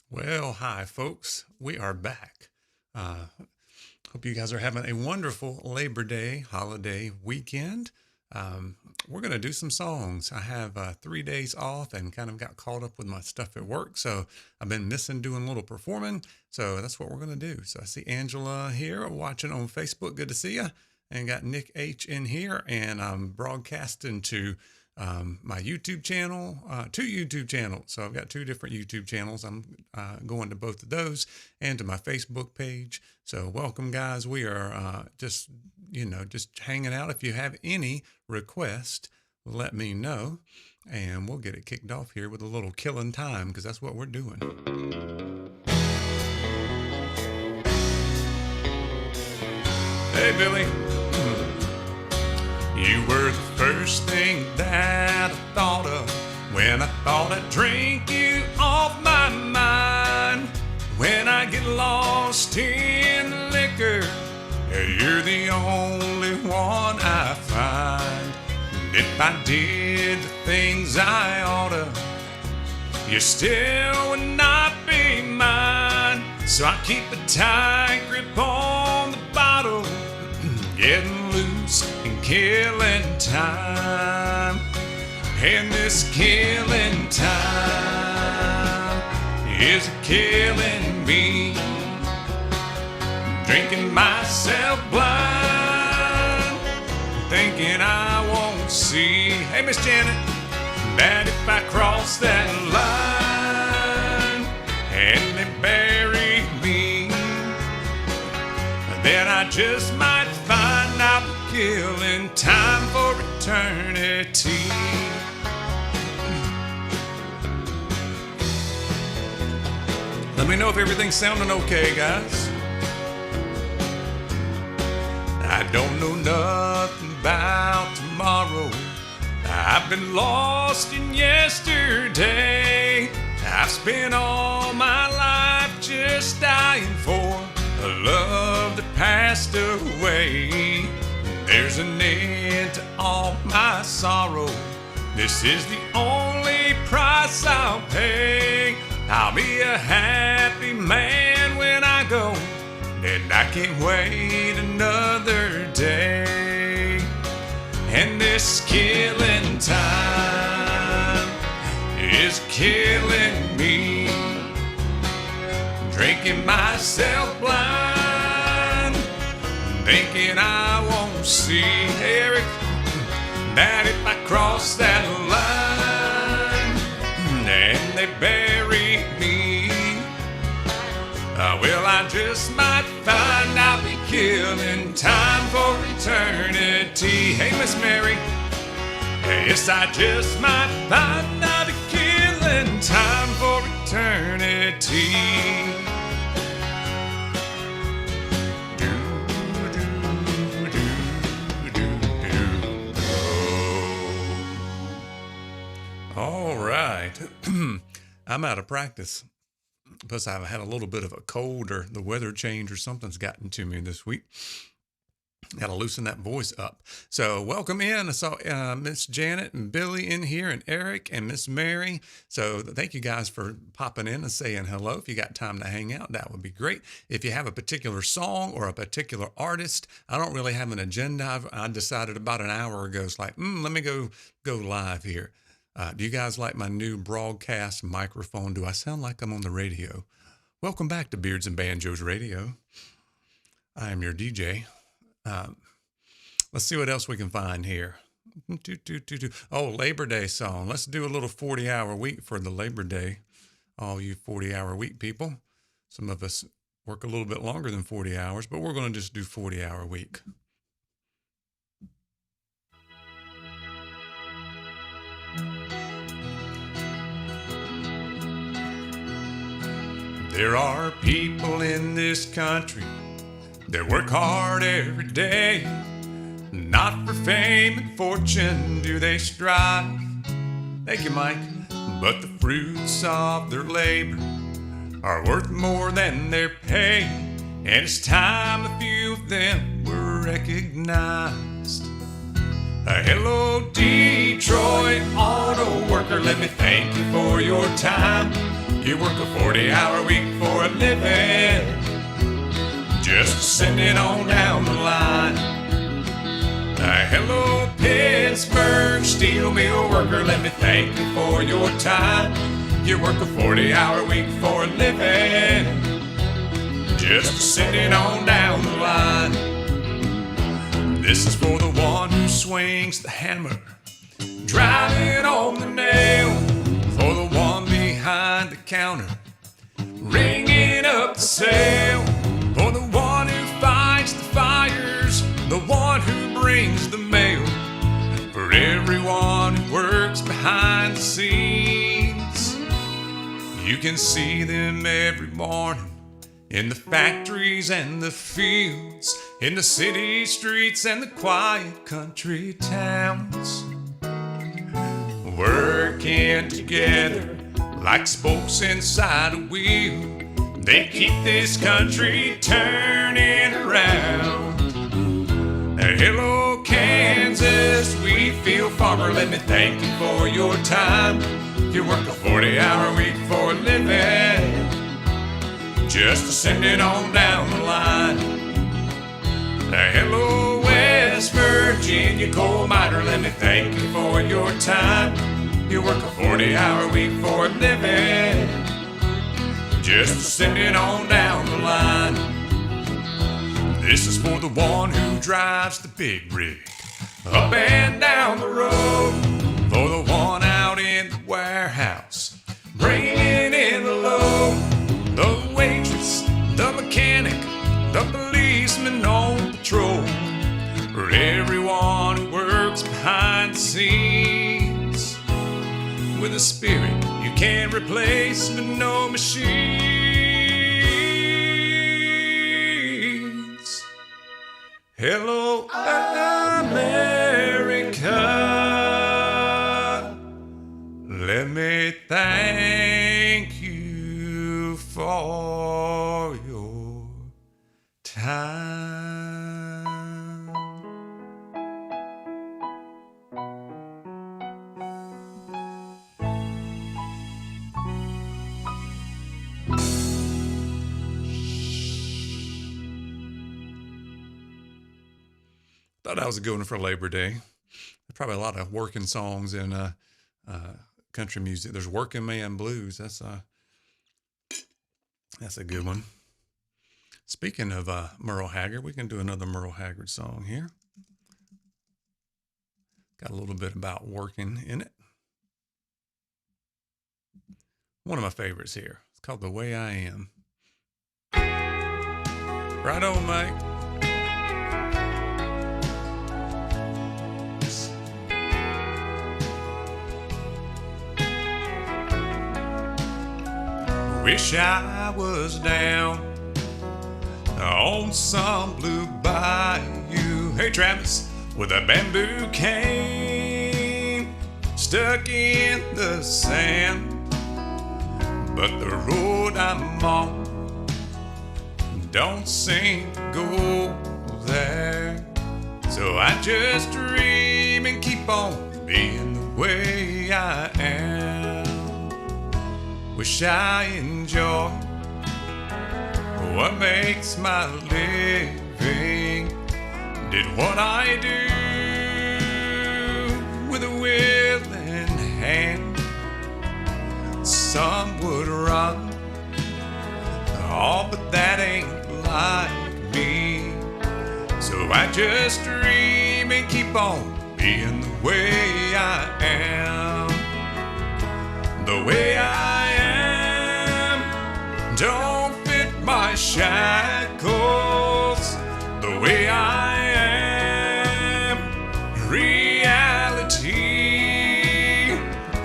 Well, hi, folks. We are back. Hope you guys are having a wonderful Labor Day holiday weekend. Um, we're going to do some songs. I have 3 days off and kind of got caught up with my stuff at work. So I've been missing doing a little performing. So that's what we're going to do. So I see Angela here watching on Facebook. Good to see you. And got Nick H in here. And I'm broadcasting to my YouTube channel, two YouTube channels. So I've got two different YouTube channels. I'm going to both of those and to my Facebook page. So welcome, guys. We are just hanging out. If you have any request, let me know, and we'll get it kicked off here with a little killing time because that's what we're doing. Hey, Billy. You were the first thing that I thought of when I thought I'd drink you off my mind. When I get lost in the liquor, you're the only one I find. And if I did the things I oughta, you still would not be mine. So I keep a tight grip on the bottle, getting loose and killing time. And this killing time is killing me. Drinking myself blind, thinking I won't see. Hey, Miss Janet, that if I cross that line and they bury me, then I just might find out killing time for eternity. Let me know if everything's sounding okay, guys. I don't know nothing about tomorrow. I've been lost in yesterday. I've spent all my life just dying for a love that passed away. There's an end to all my sorrow. This is the only price I'll pay. I'll be a happy man when I go, and I can't wait another day. And this killing time is killing me. Drinking myself blind, thinking I won't see, Eric, that if I cross that line and they bury me, well, I just might find I'll be killing time for eternity. Hey, Miss Mary, yes, I just might find I'll be killing time for eternity. All right. I'm out of practice. Plus, I've had a little bit of a cold or the weather change or something's gotten to me this week. Got to loosen that voice up. So welcome in. I saw Miss Janet and Billy in here and Eric and Miss Mary. So thank you guys for popping in and saying hello. If you got time to hang out, that would be great. If you have a particular song or a particular artist, I don't really have an agenda. I decided about an hour ago, it's like, let me go live here. Do you guys like my new broadcast microphone? Do I sound like I'm on the radio? Welcome back to Beards and Banjos Radio. I am your DJ. Let's see what else we can find here. Oh, Labor Day song. Let's do a little 40-hour week for the Labor Day. All you 40-hour week people. Some of us work a little bit longer than 40 hours, but we're going to just do 40-hour week. There are people in this country that work hard every day. Not for fame and fortune do they strive. Thank you, Mike. But the fruits of their labor are worth more than their pay. And it's time a few of them were recognized. Hello, Detroit auto worker, let me thank you for your time. You work a 40-hour week for a living, just send it on down the line. Hello, Pittsburgh steel mill worker, let me thank you for your time. You work a 40-hour week for a living, just send it on down the line. This is for the one who swings the hammer, driving on the nail. For the one behind the counter, ringing up the sale. For the one who fights the fires, the one who brings the mail. For everyone who works behind the scenes, you can see them every morning in the factories and the fields, in the city streets and the quiet country towns. Working together like spokes inside a wheel, they keep this country turning around. Hello, Kansas, we feel farmer, let me thank you for your time. You work a 40-hour week for a living, just to send it on down the line. Hello, West Virginia coal miner, let me thank you for your time. You work a 40-hour week for a living, just to send it on down the line. This is for the one who drives the big rig up and down the road. For the one out in the warehouse, bringing in the load. The waitress, the mechanic, the policeman on patrol. For everyone who works behind the scenes, with a spirit you can't replace, but no machines. Hello, America, let me thank you for your time. Thought that was a good one for Labor Day. There's probably a lot of working songs in country music. There's Working Man Blues. That's a good one. Speaking of Merle Haggard, we can do another Merle Haggard song here. Got a little bit about working in it. One of my favorites here. It's called The Way I Am. Right on, Mike. Wish I was down on some blue bayou. Hey, Travis, with a bamboo cane stuck in the sand. But the road I'm on don't seem to go there. So I just dream and keep on being the way I am. Wish I enjoy what makes my living. Did what I do with a willing hand. Some would run, oh, but that ain't like me. So I just dream and keep on being the way I am. The way I am don't fit my shackles. The way I am, reality.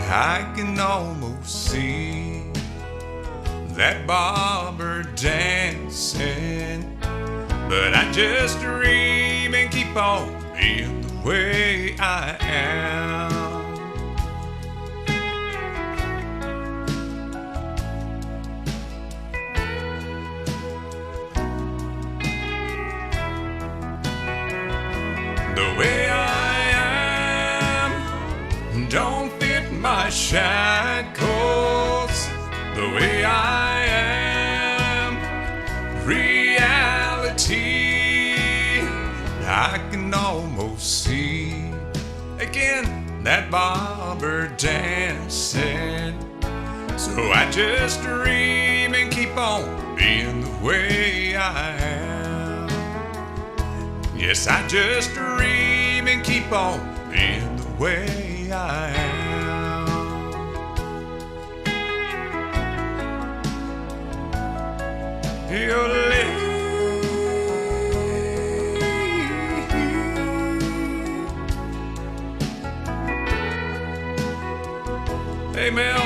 I can almost see that barber dancing, but I just dream and keep on being the way I am. The way I am don't fit my shackles. The way I am, reality. I can almost see again that barber dancing. So I just dream and keep on being the way I am. Yes, I just dream and keep on being the way I am. Your Hey Mel,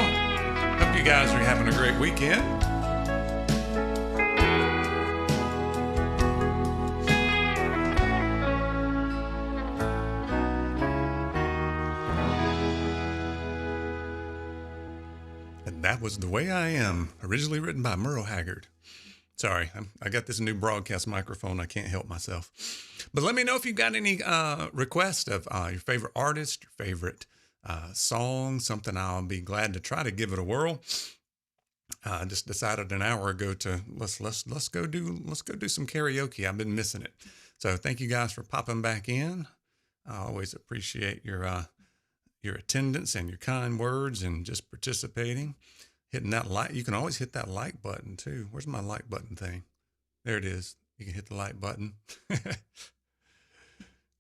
hope you guys are having a great weekend. And that was The Way I Am, originally written by Merle Haggard. Sorry, I got this new broadcast microphone. I can't help myself. But let me know if you've got any requests of your favorite artist, your favorite song, something I'll be glad to try to give it a whirl. I just decided an hour ago to let's go do some karaoke. I've been missing it. So thank you guys for popping back in. I always appreciate your attendance and your kind words and just participating. Hitting that like, you can always hit that like button too. Where's my like button thing? There it is. You can hit the like button.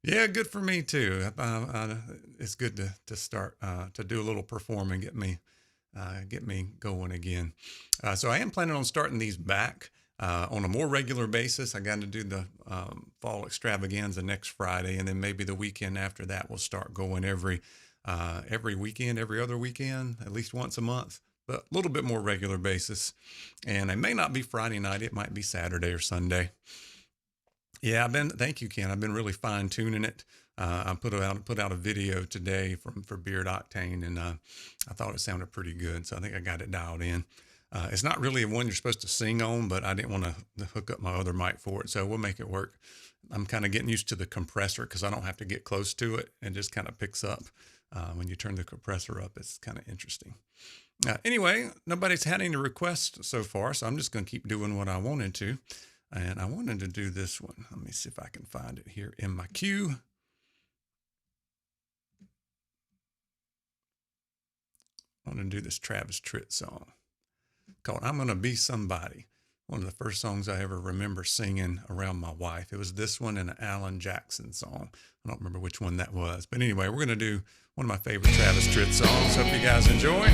Yeah, good for me too. It's good to start to do a little performing, get me going again. So I am planning on starting these back on a more regular basis. I got to do the fall extravaganza next Friday, and then maybe the weekend after that we'll start going every weekend, every other weekend, at least once a month, but a little bit more regular basis. And it may not be Friday night; it might be Saturday or Sunday. Yeah, thank you, Ken. I've been really fine tuning it. I put out a video today for Beard Octane, and I thought it sounded pretty good. So I think I got it dialed in. It's not really one you're supposed to sing on, but I didn't want to hook up my other mic for it. So we'll make it work. I'm kind of getting used to the compressor because I don't have to get close to it. It just kind of picks up when you turn the compressor up. It's kind of interesting. Anyway, nobody's had any requests so far, so I'm just going to keep doing what I wanted to. And I wanted to do this one. Let me see if I can find it here in my queue. I want to do this Travis Tritt song called I'm Gonna Be Somebody. One of the first songs I ever remember singing around my wife. It was this one and an Alan Jackson song. I don't remember which one that was. But anyway, we're going to do one of my favorite Travis Tritt songs. Hope you guys enjoy.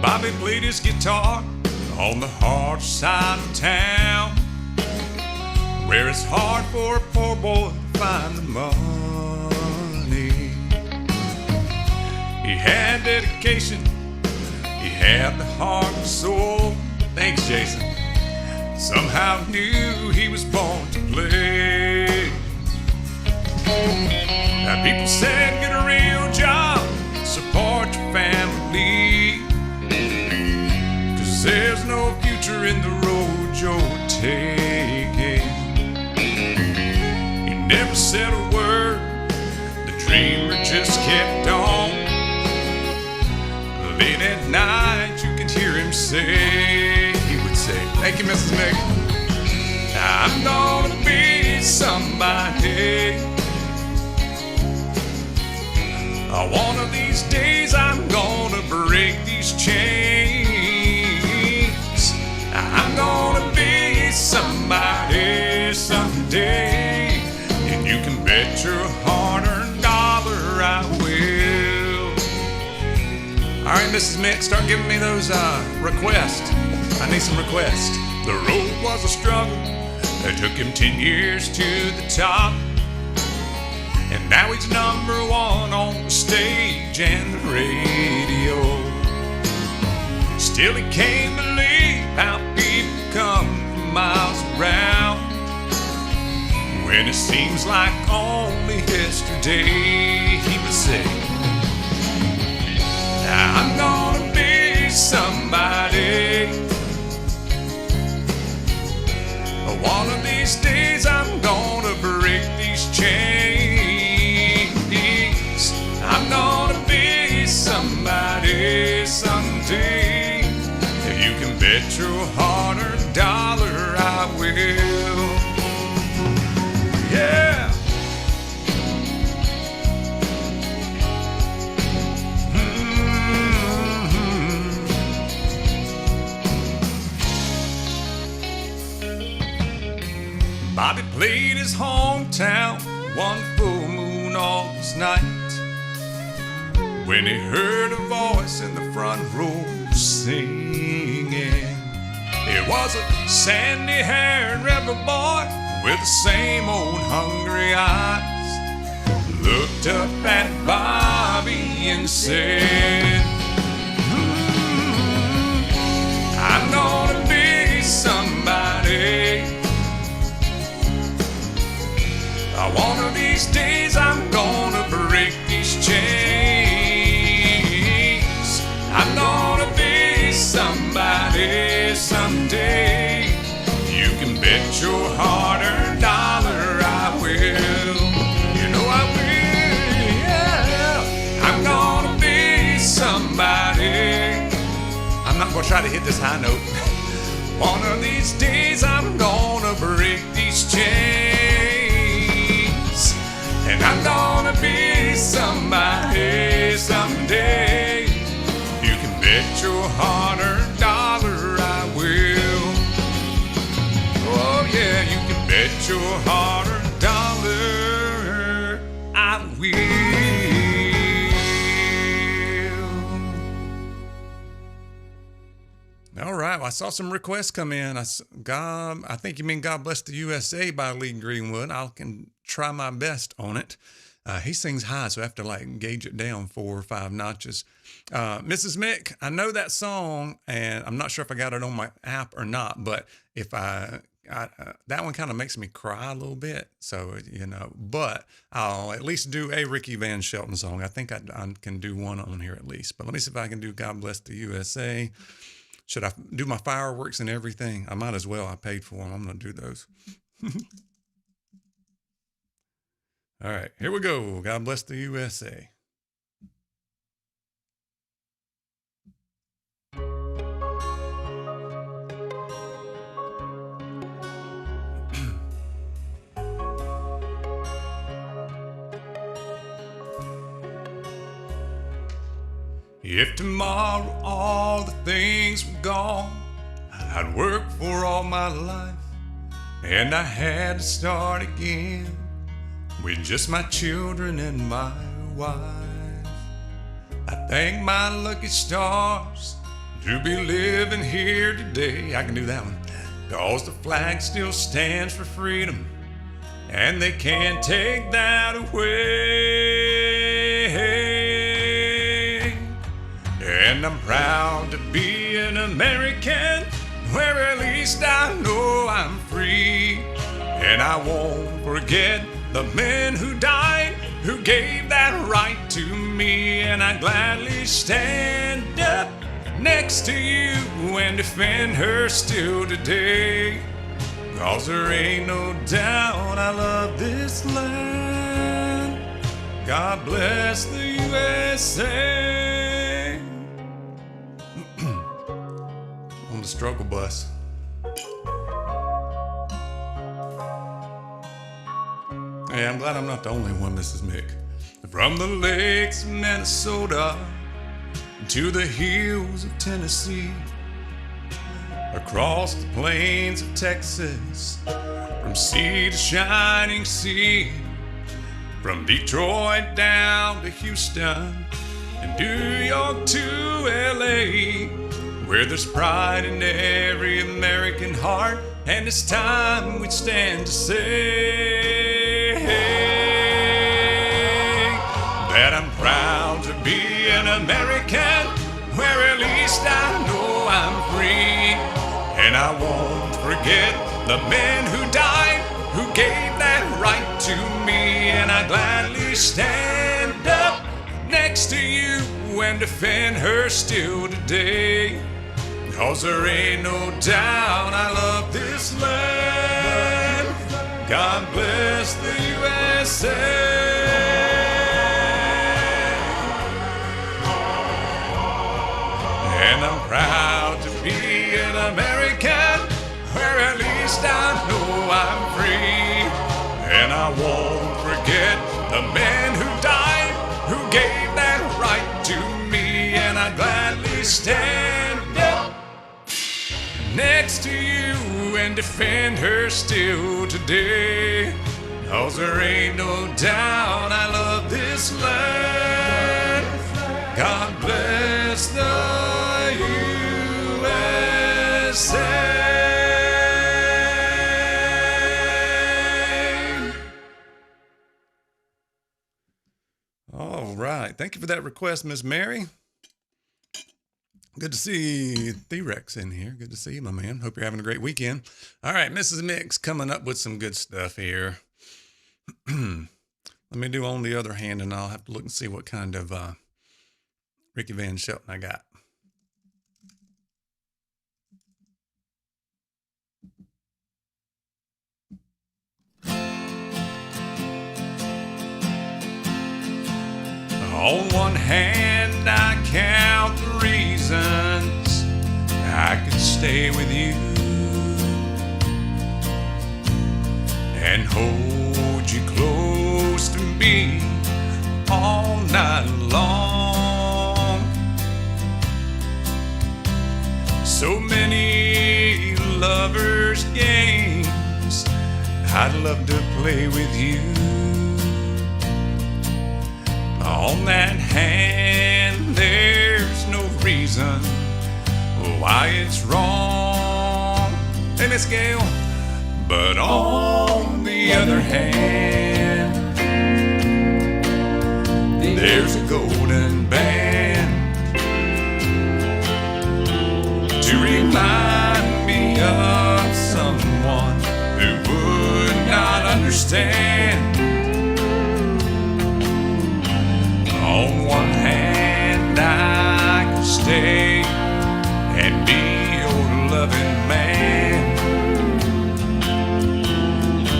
Bobby played his guitar on the hard side of town, where it's hard for a poor boy to find the money. He had dedication, he had the heart and soul. Thanks, Jason. Somehow knew he was born to play. Now people said get a real job, support your family, 'cause there's no future in the road you're taking. He never said a word, the dreamer just kept on. Late at night you could hear him say, he would say, thank you, Mrs. Megan, I'm gonna be somebody. One of these days I'm gonna break these chains. I'm gonna be somebody someday, and you can bet your hard-earned dollar I will. All right, Mrs. Mick, start giving me those requests. I need some requests. The road was a struggle. It took him 10 years to the top. And now he's number one on the stage and the radio. Still he can't believe how people come from miles around, when it seems like only yesterday he would say, I'm gonna be somebody. One of these days your hard-earned dollar I will. Yeah. Bobby played his hometown one full moon August night when he heard a voice in the front row singing. It was a sandy-haired rebel boy with the same old hungry eyes. Looked up at Bobby and said, I'm gonna be somebody. One of these days I'm gonna break these chains. I'm gonna be somebody someday. You can bet your hard-earned dollar I will. You know I will, yeah. I'm gonna be somebody. I'm not gonna try to hit this high note. One of these days I'm gonna break these chains. And I'm gonna be somebody someday. You can bet your hard-earned dollar I will. Oh yeah, you can bet your hard-earned dollar I will. All right, well, I saw some requests come in. I think you mean God Bless the USA by Lee Greenwood. I can try my best on it. He sings high, so I have to like gauge it down 4 or 5 notches. Mrs. Mick, I know that song, and I'm not sure if I got it on my app or not, but if that one kind of makes me cry a little bit. So, you know, but I'll at least do a Ricky Van Shelton song. I think I can do one on here at least, but let me see if I can do God Bless the USA. Should I do my fireworks and everything? I might as well. I paid for them. I'm going to do those. All right, here we go. God bless the USA. If tomorrow all the things were gone I'd worked for all my life, and I had to start again with just my children and my wife, I thank my lucky stars to be living here today. I can do that one. 'Cause the flag still stands for freedom, and they can't take that away. And I'm proud to be an American, where at least I know I'm free. And I won't forget the men who died, who gave that right to me. And I gladly stand up next to you and defend her still today. 'Cause there ain't no doubt I love this land. God bless the USA. On the struggle bus. Hey, I'm glad I'm not the only one, Mrs. Mick. From the lakes of Minnesota to the hills of Tennessee, across the plains of Texas, from sea to shining sea, from Detroit down to Houston and New York to LA, where there's pride in every American heart, and it's time we stand to say that I'm proud to be an American, where at least I know I'm free. And I won't forget the men who died, who gave that right to me. And I gladly stand up next to you and defend her still today. 'Cause there ain't no doubt I love this land. God bless the USA. And I'm proud to be an American. And I won't forget the man who died, who gave that right to me. And I gladly stand up next to you and defend her still today. 'Cause there ain't no doubt I love this land. God bless the USA. All right. Thank you for that request, Miss Mary. Good to see T-Rex in here. Good to see you, my man. Hope you're having a great weekend. All right, Mrs. Mix coming up with some good stuff here. Let me do On the Other Hand, and I'll have to look and see what kind of Ricky Van Shelton I got. On one hand, I count the reasons I could stay with you and hold you close to me all night long. So many lovers' games I'd love to play with you. On that hand, there's no reason why it's wrong. Hey, Miss Gail. But on the other hand, there's a golden band to remind me of someone who would not understand. On one hand, I can stay and be your loving man.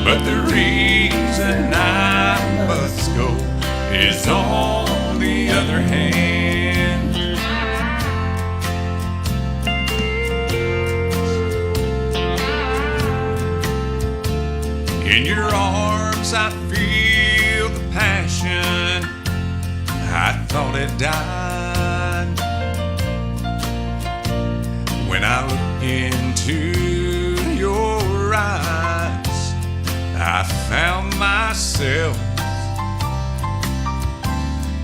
But the reason I must go is on the other hand. In your arms, I feel the passion I thought it died. When I look into your eyes, I found myself.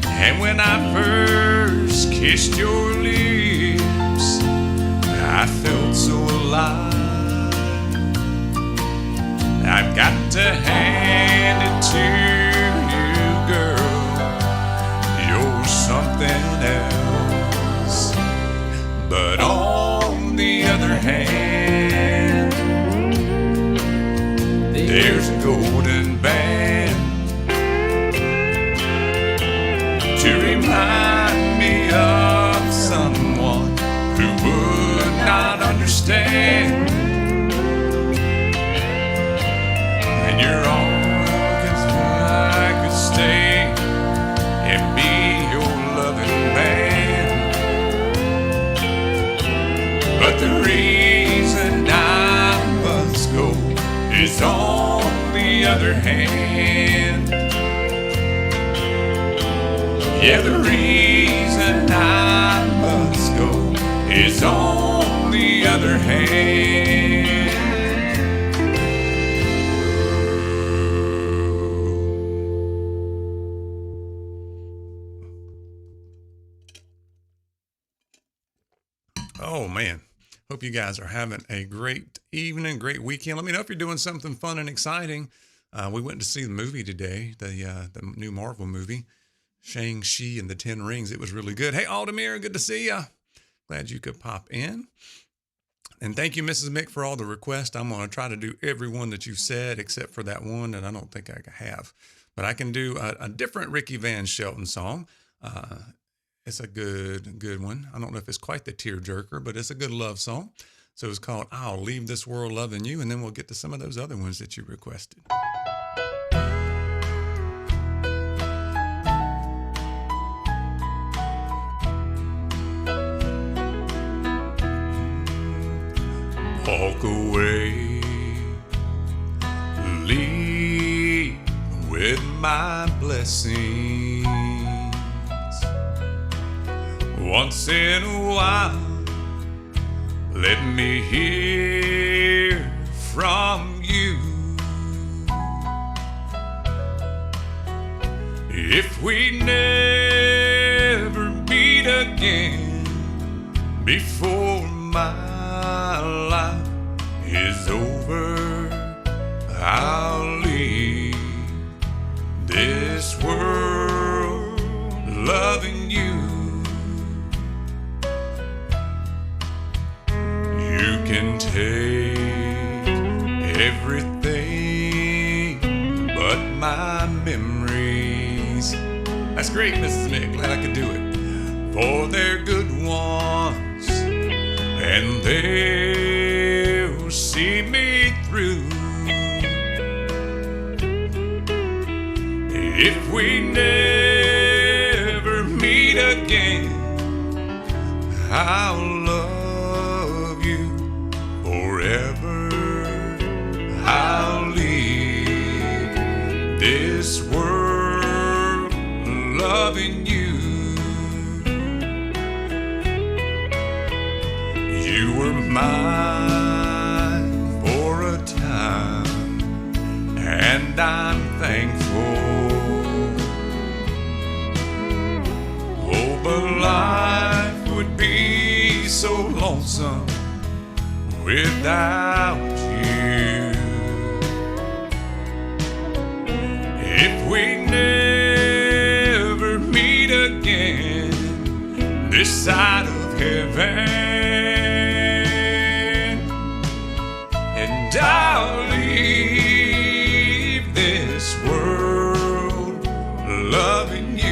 And when I first kissed your lips, I felt so alive. I've got to hand it to you, girl. You're something else. But on the other hand, there's a golden band to remind me of someone who would not understand. And your arms, I could stay and be your loving man. But the reason I must go is on the other hand. Yeah, the reason I must go is on the other hand. Oh, man. Hope you guys are having a great evening, great weekend. Let me know if you're doing something fun and exciting. We went to see the movie today, the new Marvel movie, Shang-Chi and the 10 Rings. It was really good. Hey, Aldemir, good to see you. Glad you could pop in. And thank you, Mrs. Mick, for all the requests. I'm going to try to do every one that you said, except for that one that I don't think I have. But I can do a different Ricky Van Shelton song. It's a good one. I don't know if it's quite the tearjerker, but it's a good love song. So it's called I'll Leave This World Loving You, and then we'll get to some of those other ones that you requested. Walk away, leave my blessings. Once in a while, let me hear from you. If we never meet again before my life is over, I'll leave this world loving you. You can take everything but my memories. That's great, Mrs. Mick. Glad I could do it. For they're good ones, and they'll see me through. If we never meet again, I'll love you forever. I'll leave this world loving you. You were mine for a time, and I'm thankful. Oh, but life would be so lonesome without you. If we never meet again this side of heaven, and I'll leave this world loving you.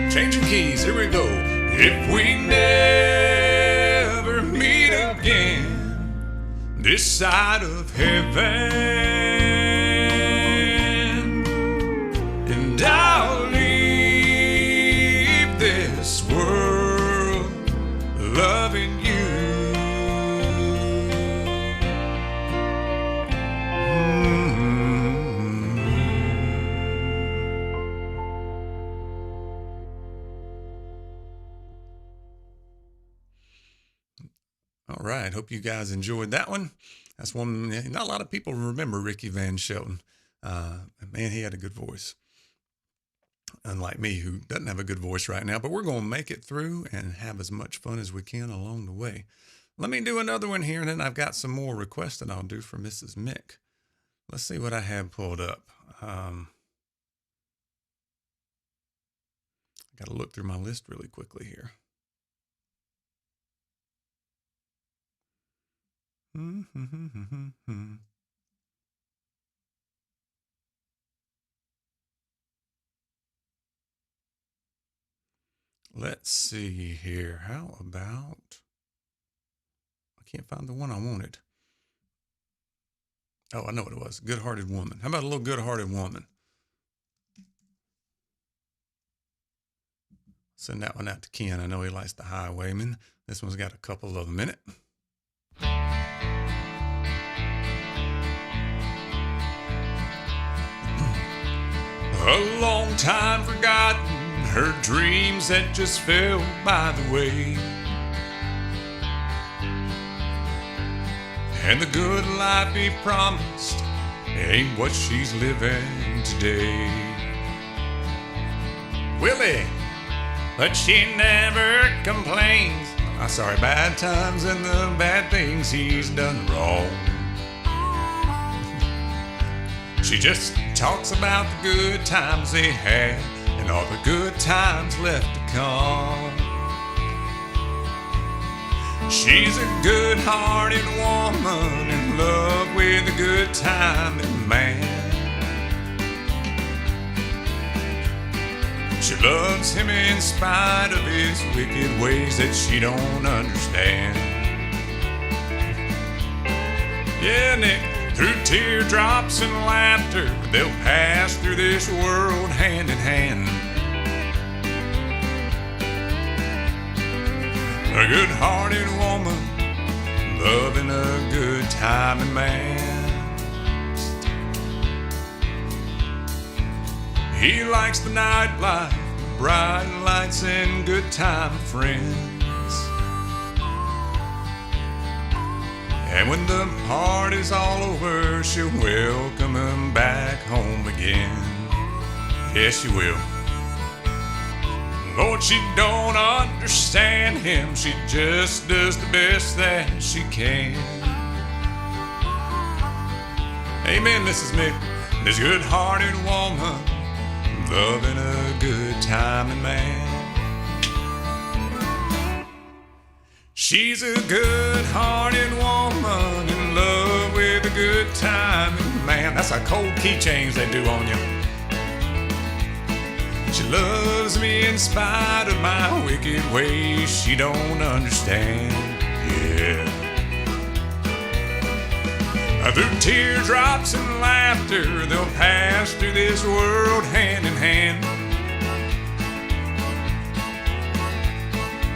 Changing keys, here we go. If we never meet again this side of heaven, and I'll leave this world loving you. All right, hope you guys enjoyed that one. That's one, not a lot of people remember Ricky Van Shelton. Man, he had a good voice. Unlike me, who doesn't have a good voice right now, but we're going to make it through and have as much fun as we can along the way. Let me do another one here, and then I've got some more requests that I'll do for Mrs. Mick. Let's see what I have pulled up. I got to look through my list really quickly here. Let's see here. How about, I can't find the one I wanted. Oh, I know what it was. Good-Hearted Woman. How about a little Good-Hearted Woman? Send that one out to Ken. I know he likes the Highwayman. This one's got a couple of them in it. A long time forgotten, her dreams that just fell by the way, and the good life he promised ain't what she's living today. Willie, but she never complains. Bad times and the bad things he's done wrong. She just talks about the good times they had and all the good times left to come. She's a good-hearted woman in love with a good-timing man. She loves him in spite of his wicked ways that she don't understand. Yeah, Nick, through teardrops and laughter, they'll pass through this world hand in hand. A good-hearted woman, loving a good-timing man. He likes the nightlife, bright lights and good time friends. And when the party's all over, she'll welcome him back home again. Yes, she will. Lord, she don't understand him. She just does the best that she can. Amen, this is me. This good-hearted woman, loving a good-timing man. She's a good-hearted woman in love with a good-timing man. That's a cold keychains they do on you. She loves me in spite of my wicked ways she don't understand. Yeah. Through teardrops and laughter, they'll pass through this world hand in hand.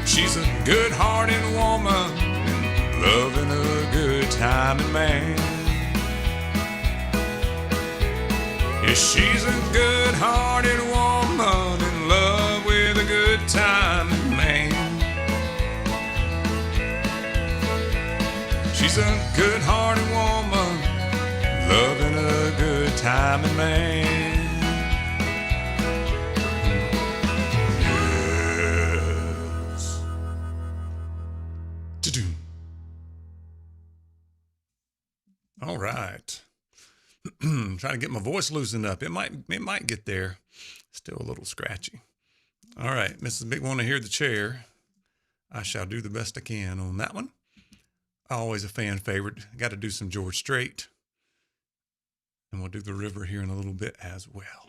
She's a good-hearted woman, loving a good-timing man. Yeah, she's a good-hearted woman in love with a good-timing man. She's a good-hearted woman, loving a good-timing man. Yes. Ta-doo. All right. Trying to get my voice loosened up. It might get there. Still a little scratchy. All right, Mrs. Big Want to Hear the Chair. I shall do the best I can on that one. Always a fan favorite. Got to do some George Strait. And we'll do the river here in a little bit as well.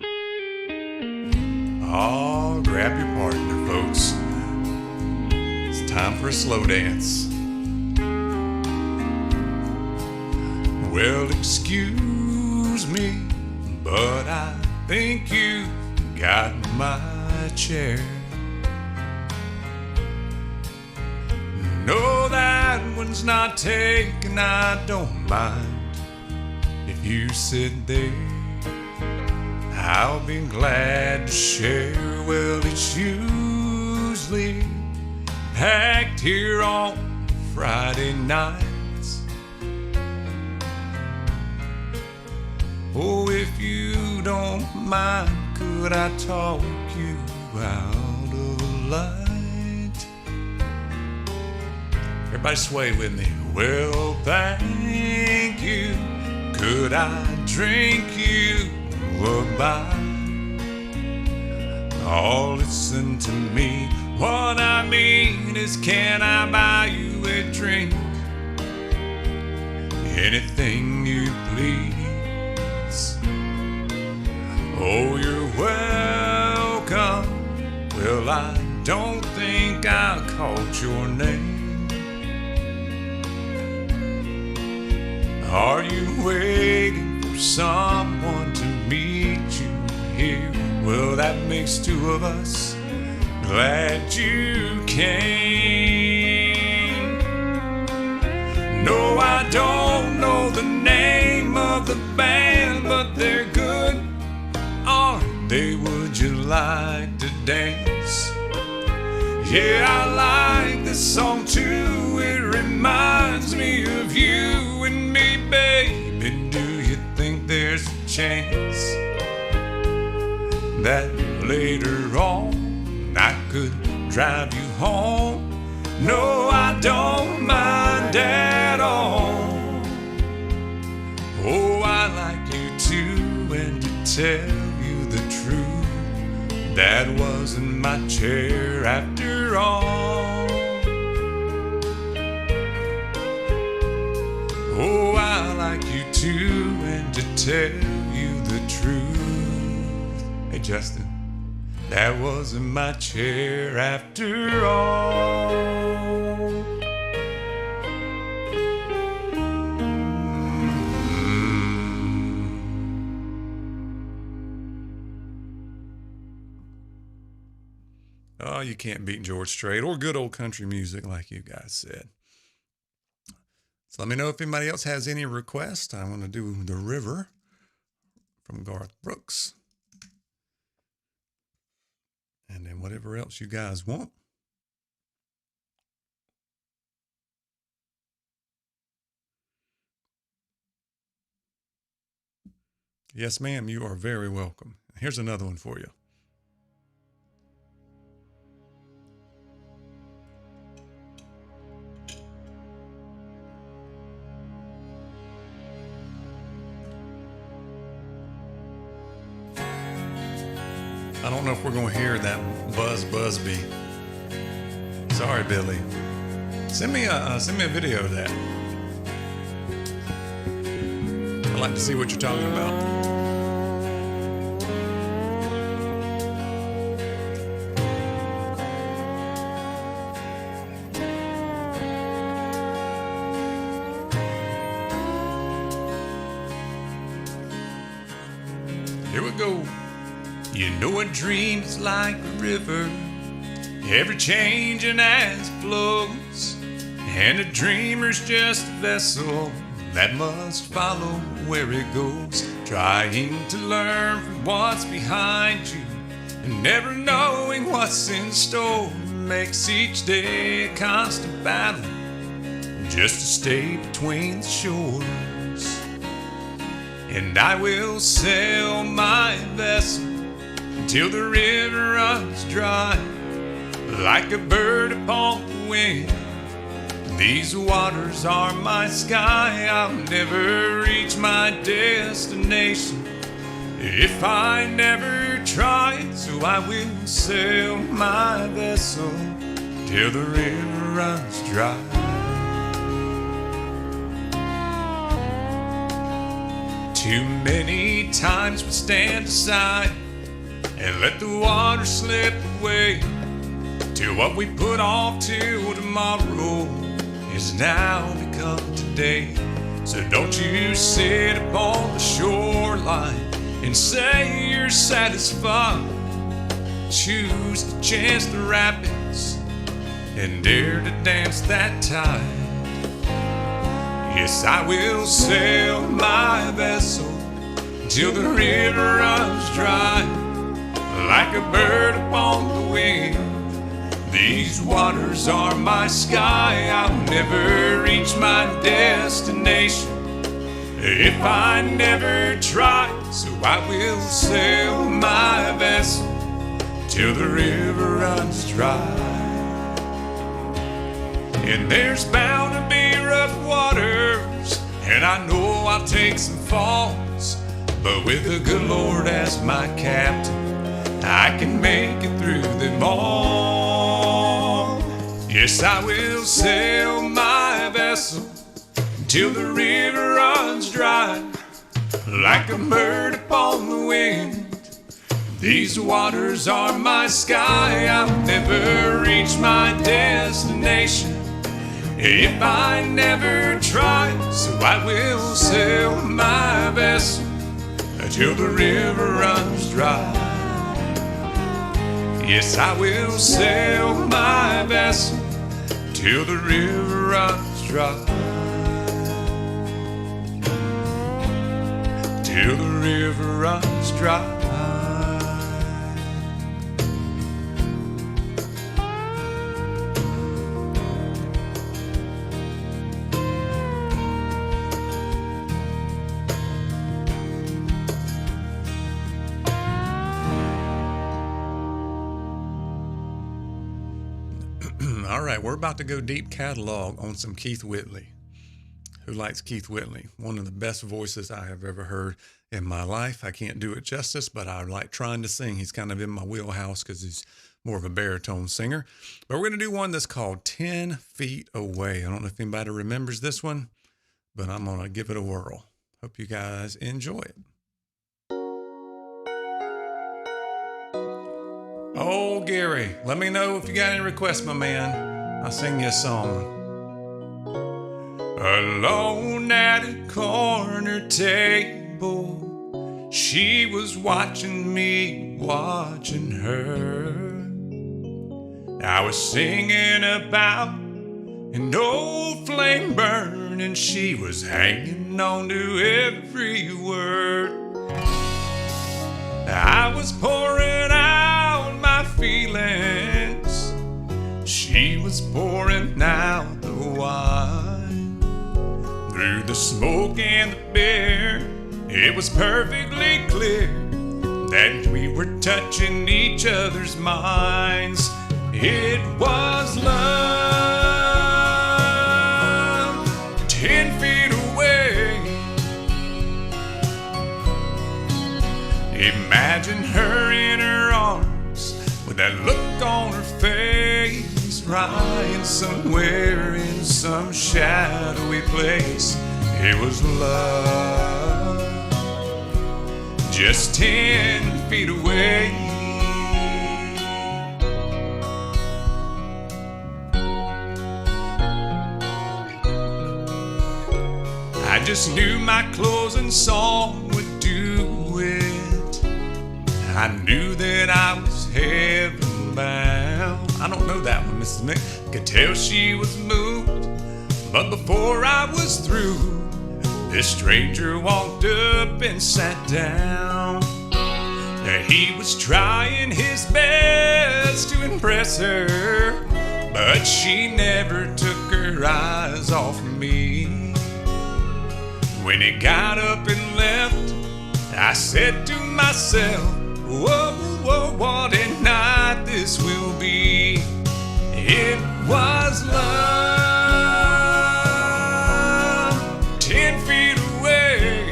Oh, grab your partner, folks. It's time for a slow dance. Well, excuse me, but I think you got my chair. No, that one's not taken, I don't mind. If you sit there, I'll be glad to share. Well, it's usually packed here on Friday nights. Oh, if you don't mind, could I talk you out of a light? Everybody sway with me. Well, thank you. Could I drink you a bite? Oh, listen to me. What I mean is, can I buy you a drink? Anything you please. Oh, you're welcome. Well, I don't think I caught your name. Are you waiting for someone to meet you here? Well, that makes two of us. Glad you came. No, I don't know the name of the band, but they're good, aren't they? Would you like to dance? Yeah, I like this song too. It reminds me of you and me, baby. Do you think there's a chance that later on I could drive you home? No, I don't mind at all. Oh, I like you too, and to tell you the truth, that wasn't my chair after all. Oh, I like you too, and to tell you the truth, hey Justin, that wasn't my chair after all. Oh, you can't beat George Strait or good old country music like you guys said. So let me know if anybody else has any requests. I want to do The River from Garth Brooks. And then whatever else you guys want. Yes, ma'am, you are very welcome. Here's another one for you. I don't know if we're going to hear that Buzz Busby. Sorry, Billy. Send me a video of that. I'd like to see what you're talking about. Here we go. You know a dream is like a river, ever changing as it flows. And a dreamer's just a vessel that must follow where it goes. Trying to learn from what's behind you and never knowing what's in store makes each day a constant battle just to stay between the shores. And I will sail my vessel till the river runs dry, like a bird upon the wing. These waters are my sky. I'll never reach my destination if I never try. So I will sail my vessel till the river runs dry. Too many times we stand aside and let the water slip away, till what we put off till tomorrow is now become today. So don't you sit upon the shoreline and say you're satisfied. Choose to chance the rapids and dare to dance that tide. Yes, I will sail my vessel till the river runs dry, like a bird upon the wing. These waters are my sky. I'll never reach my destination if I never try. So I will sail my vessel till the river runs dry. And there's bound to be rough waters, and I know I'll take some falls, but with the good Lord as my captain, I can make it through them all. Yes, I will sail my vessel till the river runs dry, like a bird upon the wind. These waters are my sky. I'll never reach my destination if I never try. So I will sail my vessel till the river runs dry. Yes, I will sail my vessel till the river runs dry. Till the river runs dry. All right, we're about to go deep catalog on some Keith Whitley. Who likes Keith Whitley? One of the best voices I have ever heard in my life. I can't do it justice, but I like trying to sing. He's kind of in my wheelhouse because he's more of a baritone singer. But we're going to do one that's called 10 Feet Away. I don't know if anybody remembers this one, but I'm going to give it a whirl. Hope you guys enjoy it. Oh, Gary, let me know if you got any requests, my man. I'll sing you a song. Alone at a corner table, she was watching me, watching her. I was singing about an old flame burning. She was hanging on to every word. I was pouring out my feelings. She was pouring out the wine. Through the smoke and the beer, it was perfectly clear that we were touching each other's minds. It was love, 10 feet away. Imagine her in her arms with that look on her face, lying somewhere in some shadowy place. It was love, just 10 feet away. I just knew my closing song would do it. I knew that I was heaven bound. I don't know that one, Mrs. Nick. Could tell she was moved, but before I was through, this stranger walked up and sat down. He was trying his best to impress her, but she never took her eyes off me. When he got up and left, I said to myself, whoa, whoa, what a night this will be. It was love, 10 feet away.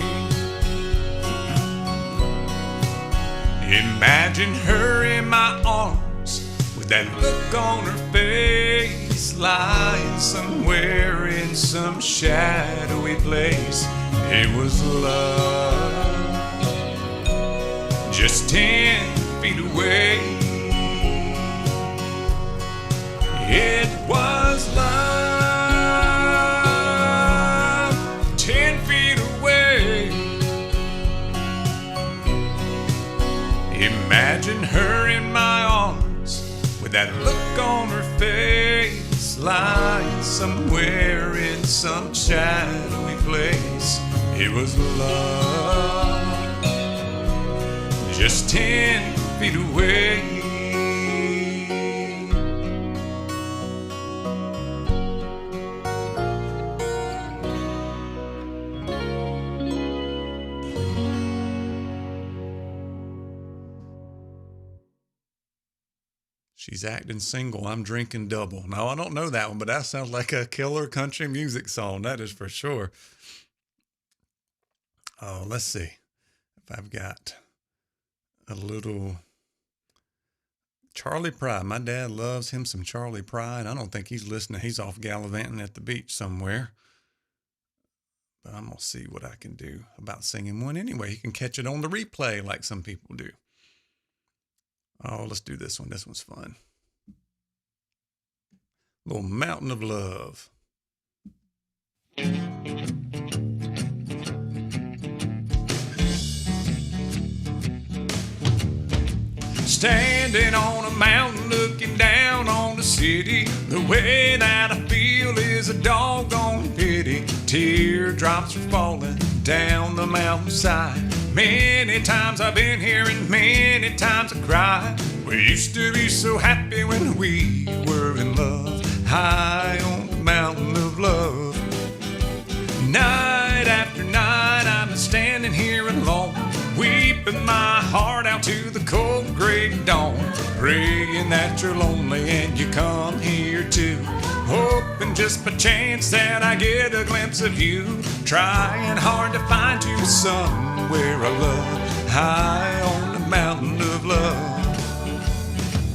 Imagine her in my arms with that look on her face, lying somewhere in some shadowy place. It was love, just 10 feet away. It was love, 10 feet away. Imagine her in my arms with that look on her face, lying somewhere in some shadowy place. It was love, just 10 feet away. She's acting single, I'm drinking double. No, I don't know that one, but that sounds like a killer country music song. That is for sure. Oh, let's see if I've got a little Charlie Pride. My dad loves him some Charlie Pride. I don't think he's listening. He's off gallivanting at the beach somewhere. But I'm going to see what I can do about singing one anyway. He can catch it on the replay like some people do. Oh, let's do this one. This one's fun. Little Mountain of Love. Standing on a mountain looking down on the city, the way that I feel is a doggone pity. Teardrops are falling down the mountainside. Many times I've been here and many times I cried. We used to be so happy when we were in love, high on the mountain of love. Night after night I've been standing here alone, weeping my heart out to the cold gray dawn, praying that you're lonely and you come here too, hoping just by chance that I get a glimpse of you, trying hard to find you somewhere I love, high on the mountain of love.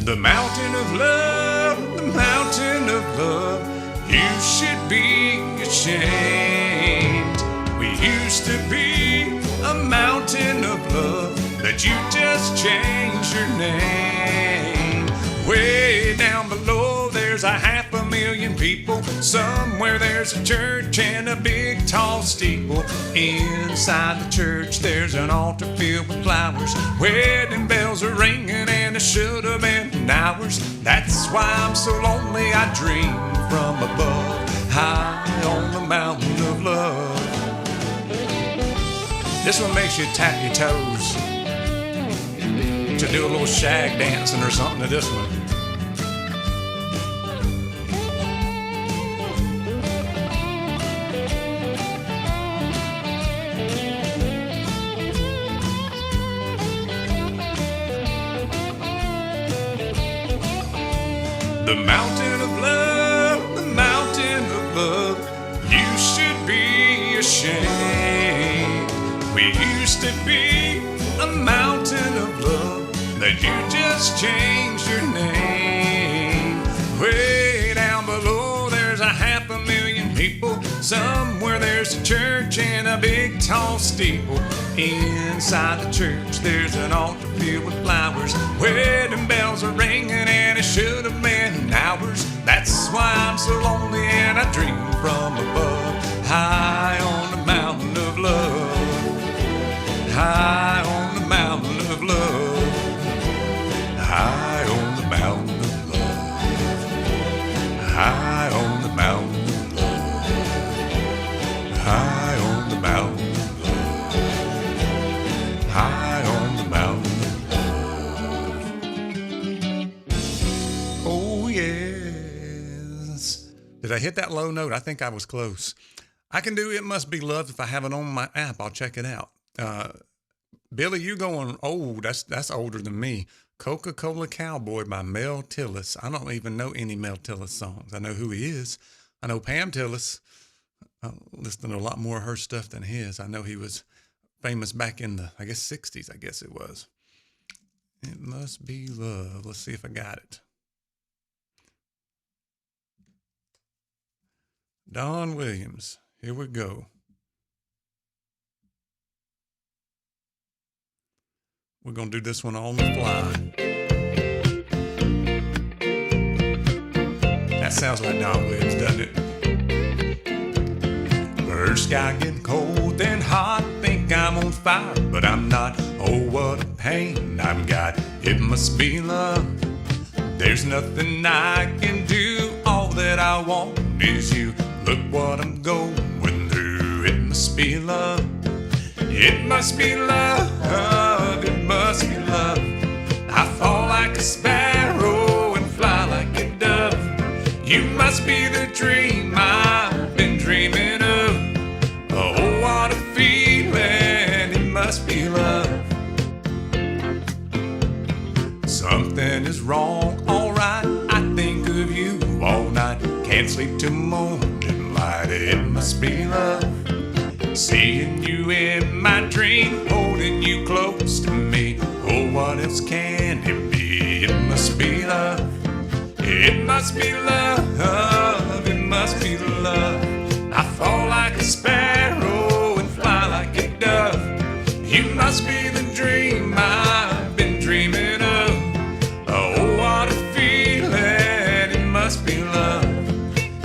The mountain of love, the mountain of love, you should be ashamed. We used to be a mountain of love, but you just changed your name. Way down below there's a 500,000 people. Somewhere there's a church and a big tall steeple. Inside the church there's an altar filled with flowers. Wedding bells are ringing and it should have been spending hours. That's why I'm so lonely. I dream from above, high on the mountain of love. This one makes you tap your toes to do a little shag dancing or something to this one. The mountain of love, the mountain of love, you should be ashamed. We used to be a mountain of love, that you just changed your name. Way down below there's 500,000 people. Somewhere there's a church and a big tall steeple. Inside the church there's an altar filled with flowers. Wedding bells are ringing and it should have been ours. That's why I'm so lonely and I dream from above, high on the mountain of love, high on the mountain of love, high on the mountain of love, high on the mountain of love, high on the mountain of love, high on the mountain of love. Oh yes. Did I hit that low note? I think I was close. I can do It Must Be Love if I have it on my app. I'll check it out. Billy, you going old. That's older than me. Coca-Cola Cowboy by Mel Tillis. I don't even know any Mel Tillis songs. I know who he is. I know Pam Tillis. I listen to a lot more of her stuff than his. I know he was famous back in the, 60s, I guess it was. It Must Be Love. Let's see if I got it. Don Williams. Here we go. We're going to do this one on the fly. That sounds like Don Williams, doesn't it? First sky getting cold, then hot, think I'm on fire, but I'm not. Oh, what a pain I've got. It must be love. There's nothing I can do. All that I want is you. Look what I'm going through. It must be love. It must be love. It must be love. I fall like a sparrow and fly like a dove. You must be the dream I've been dreaming of. Oh, what a feeling. It must be love. Something is wrong, alright. I think of you all night. Can't sleep till morning light. It must be love. Seeing you in my dream, holding you close to me. Oh, what else can it be? It must be love. It must be love. It must be love. I fall like a sparrow and fly like a dove. You must be the dream I've been dreaming of. Oh, what a feeling. It must be love.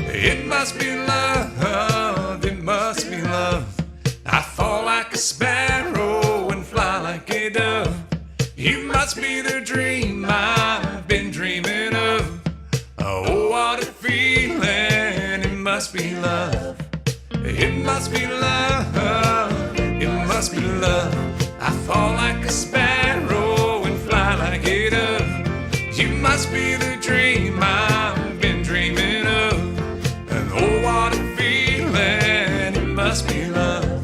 It must be love. It must be love. I fall like a sparrow and fly like a dove. You must be the dream I've been dreaming of. Oh, what a feeling. It must be love. It must be love. It must be love. I fall like a sparrow and fly like a dove. You must be the dream I've been dreaming of. And oh, what a feeling. It must be love.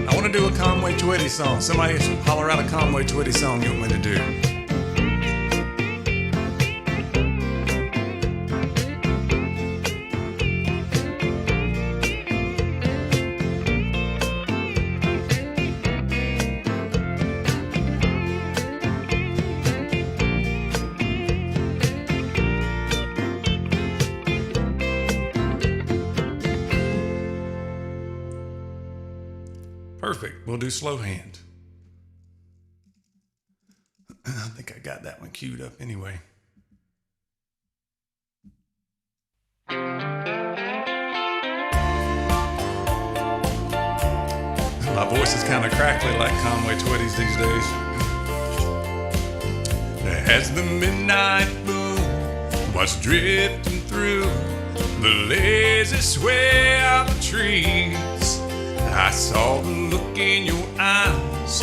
I want to do a Conway Twitty song. Somebody holler out a Conway Twitty song you want me to do. Perfect. We'll do Slow Hand. I think I got that one queued up anyway. My voice is kind of crackly like Conway Twitty's these days. As the midnight moon was drifting through the lazy sway of the trees, I saw the look in your eyes,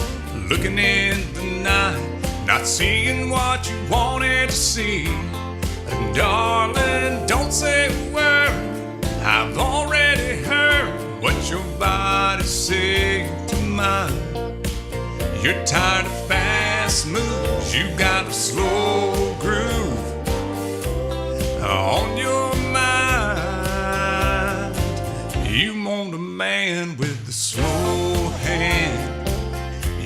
looking in the night, not seeing what you wanted to see. And darling, don't say a word, I've already heard what your body's saying to mine. You're tired of fast moves, you got a slow groove on your mind. You want a man with a slow hand,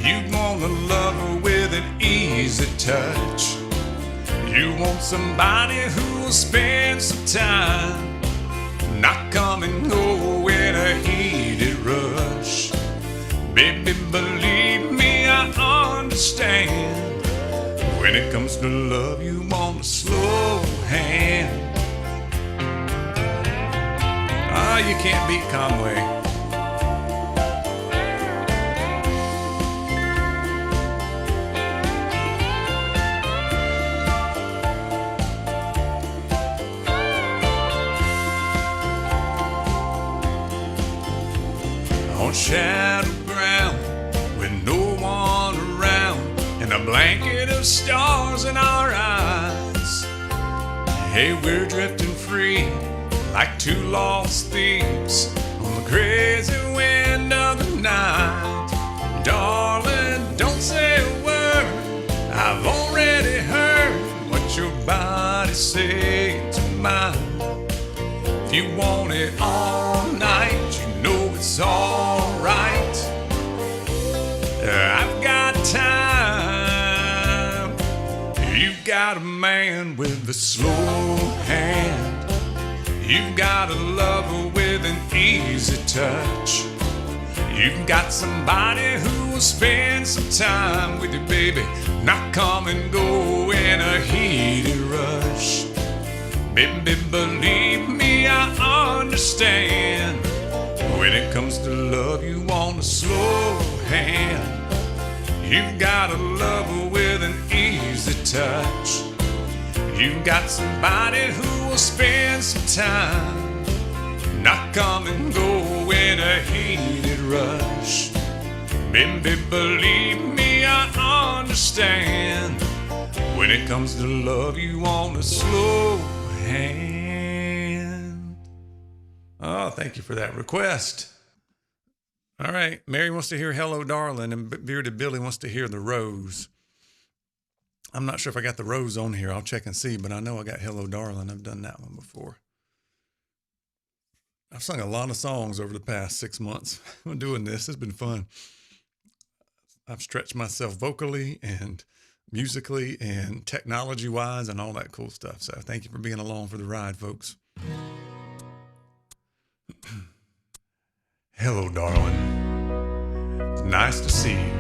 you want a lover with an easy touch. You want somebody who will spend some time, not come and go in a heated rush. Baby, believe me, I understand. When it comes to love, you want a slow hand. Ah, you can't beat Conway. On shadow ground with no one around, and a blanket of stars in our eyes. Hey, we're drifting free like two lost thieves on the crazy wind of the night. Darling, don't say a word, I've already heard what your body's saying to mine. If you want it all night, you know it's alright. I've got time. You've got a man with a slow hand, you've got a lover with an easy touch. You've got somebody who will spend some time with you, baby, not come and go in a heated rush. Baby, believe me, I understand. When it comes to love, you want a slow hand, you've got a lover with an easy touch. You've got somebody who will spend some time, not come and go in a heated rush. Baby, believe me, I understand. When it comes to love, you want a slow hand. Oh, thank you for that request. All right, Mary wants to hear Hello Darling, and Bearded Billy wants to hear The Rose. I'm not sure if I got The Rose on here. I'll check and see, but I know I got Hello Darling. I've done that one before. I've sung a lot of songs over the past 6 months doing this. It's been fun. I've stretched myself vocally and musically and technology-wise and all that cool stuff. So thank you for being along for the ride, folks. Hello, darling. It's nice to see you.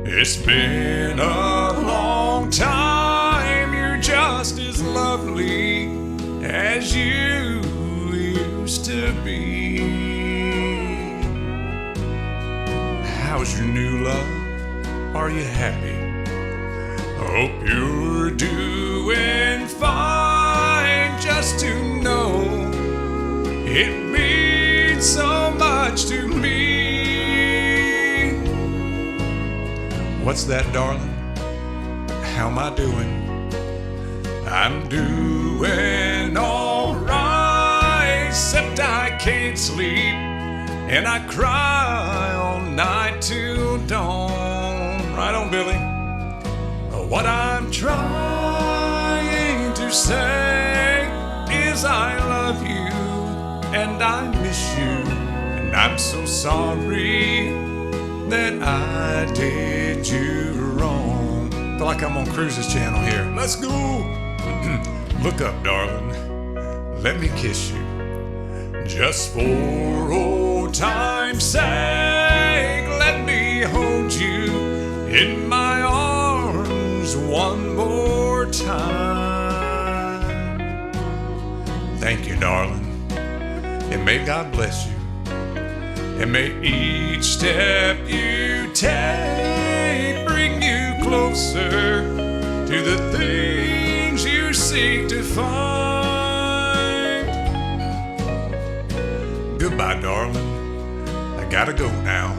It's been a long time. You're just as lovely as you used to be. How's your new love? Are you happy? Hope you're doing fine. Just to know it means so much to me. What's that, darling? How am I doing? I'm doing all right, except I can't sleep, and I cry all night till dawn. Right on, Billy. What I'm trying to say is I love you and I miss you, and I'm so sorry that I did you wrong. Feel like I'm on Cruise's channel here. Let's go. Look up, darling. Let me kiss you, just for old time's sake. Let me hold you in my arms one more time. Thank you, darling, and may God bless you. And may each step you take bring you closer to the things you seek to find. Goodbye, darling, I gotta go now.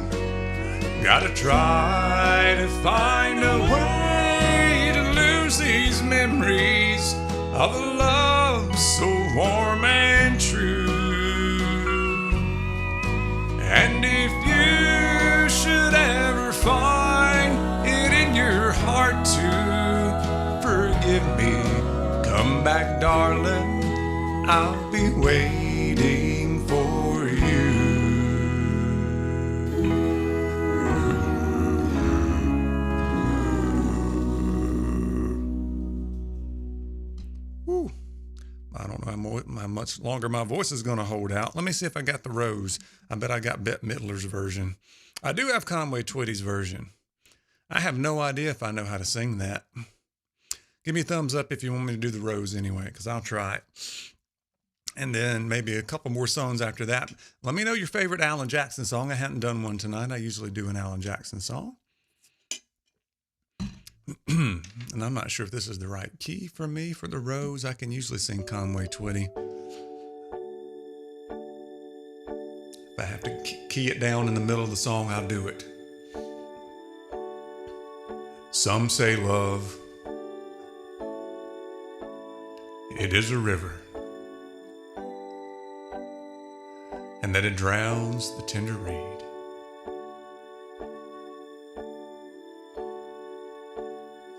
Gotta try to find a way to lose these memories of a love so warm and true. And if you should ever find it in your heart to forgive me, come back, darling, I'll be waiting for you. Woo. I don't know how much longer my voice is going to hold out. Let me see if I got the Rose. I bet I got Bette Midler's version. I do have Conway Twitty's version. I have no idea if I know how to sing that. Give me a thumbs up if you want me to do the Rose anyway, because I'll try it. And then maybe a couple more songs after that. Let me know your favorite Alan Jackson song. I hadn't done one tonight. I usually do an Alan Jackson song. And I'm not sure if this is the right key for me for the Rose. I can usually sing Conway Twitty. If I have to key it down in the middle of the song, I'll do it. Some say love, it is a river, and that it drowns the tender reed.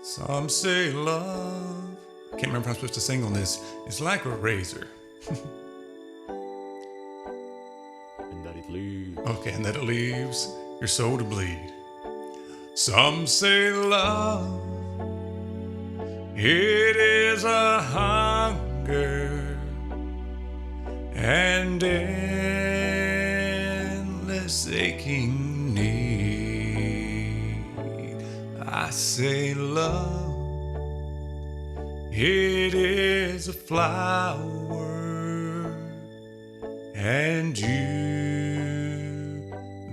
Some say love, I can't remember if I'm supposed to sing on this, it's like a razor. And that it leaves. Okay, and that it leaves your soul to bleed. Some say love, it is a hunger and endless aching need. I say love, it is a flower and you,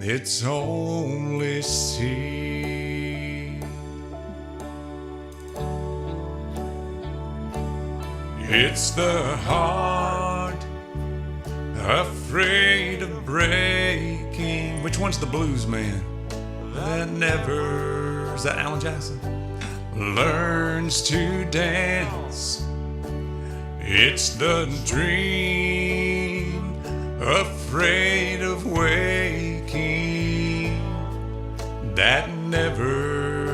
its only seed. It's the heart afraid of breaking. Which one's the blues man? That never, is that Alan Jackson? Learns to dance. It's the dream afraid of waking that never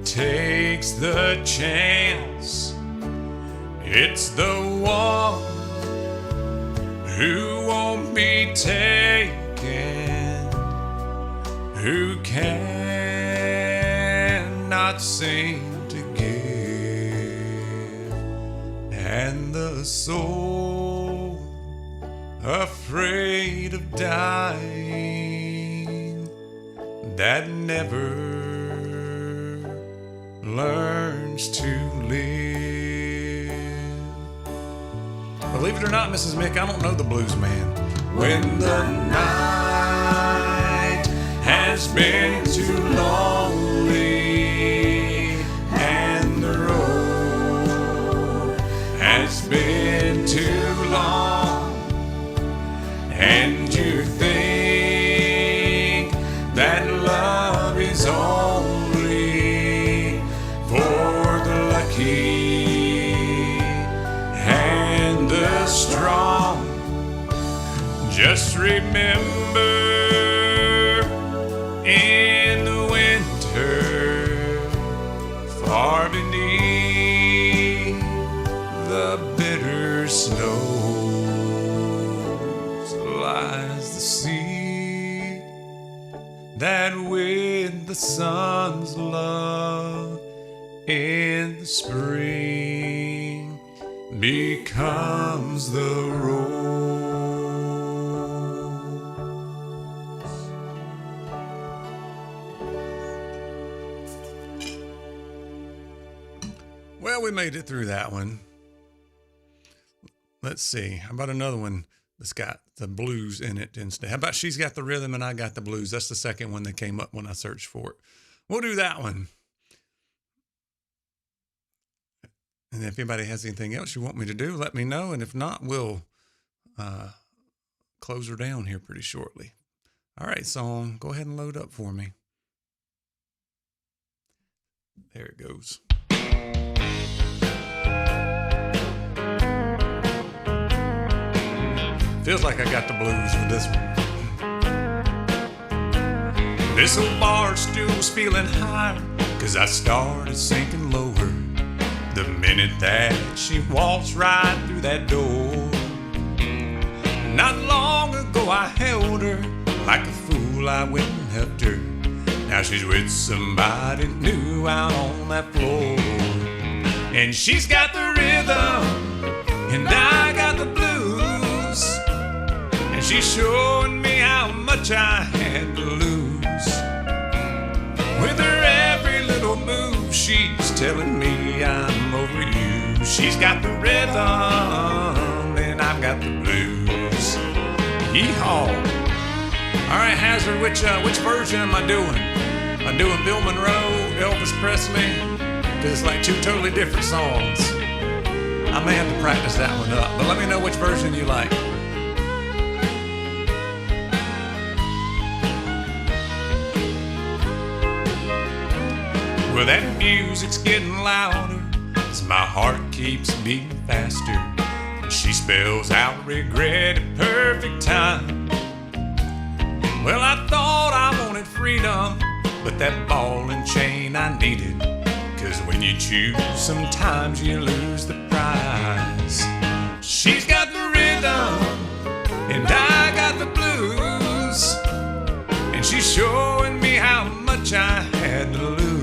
takes the chance. It's the one who won't be taken, who cannot seem to give, and the soul afraid of dying that never learns to live. Believe it or not, Mrs. Mick, I don't know the blues man. When the night has been too lonely and the road has been too long, and you think that love is only for the lucky and the strong, just remember in the winter, far beneath the bitter snows, lies the seed that with the sun's love in the spring becomes the rose. Well, we made it through that one. Let's see. How about another one? that's got the blues in it instead. How about She's Got the Rhythm and I Got the Blues? That's the second one that came up when I searched for it. We'll do that one. And if anybody has anything else you want me to do, let me know. And if not, we'll close her down here pretty shortly. All right, song, go ahead and load up for me. There it goes. Feels like I got the blues with this one. This old bar stool's feeling higher, 'cause I started sinking lower the minute that she waltzed right through that door. Not long ago I held her, like a fool I went and helped her. Now she's with somebody new out on that floor. And she's got the rhythm, and I got the blues. And she's showing me how much I had to lose. With her every little move, she's telling me I'm over you. She's got the rhythm, and I've got the blues. Yeehaw! All right, Hazard, which version am I doing? Am I doing Bill Monroe, Elvis Presley? Because it's like two totally different songs. I may have to practice that one up, but let me know which version you like. Well, that music's getting louder as my heart keeps beating faster. And she spells out regret at perfect time. Well, I thought I wanted freedom, but that ball and chain I needed. 'Cause when you choose, sometimes you lose the prize. She's got the rhythm, and I got the blues. And she's showing me how much I had to lose.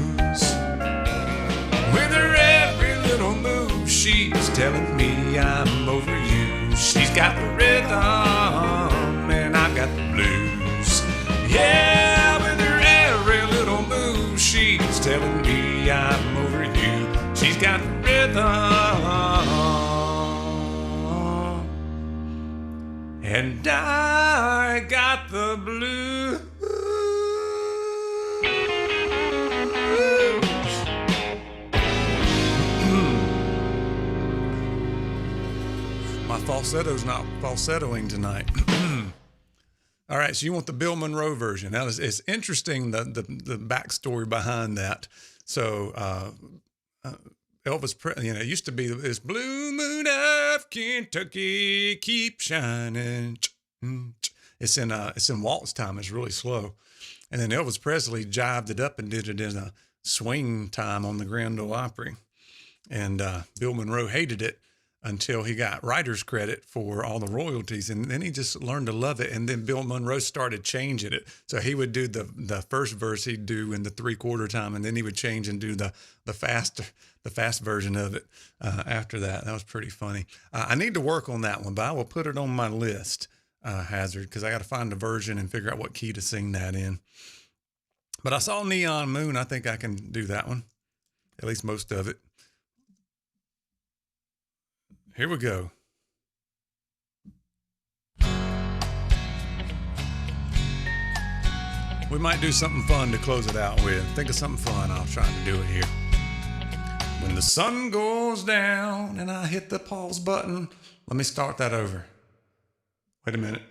With her every little move, she's telling me I'm over you. She's got the rhythm, and I've got the blues. Yeah, with her every little move, she's telling me I'm over you. She's got the rhythm, and I got the blues. My falsetto's not falsettoing tonight. All right, so you want the Bill Monroe version. Now, it's interesting, the backstory behind that. So Elvis, it used to be this blue moon of Kentucky, keep shining. It's in waltz time. It's really slow. And then Elvis Presley jived it up and did it in a swing time on the Grand Ole Opry. And Bill Monroe hated it until he got writer's credit for all the royalties. And then he just learned to love it. And then Bill Monroe started changing it. So he would do the first verse he'd do in the 3/4 time, and then he would change and do the fast version of it after that. That was pretty funny. I need to work on that one, but I will put it on my list, Hazard, because I got to find a version and figure out what key to sing that in. But I saw Neon Moon. I think I can do that one, at least most of it. Here we go. We might do something fun to close it out with. Think of something fun. I'll try to do it here. When the sun goes down and I hit the pause button. Let me start that over. Wait a minute.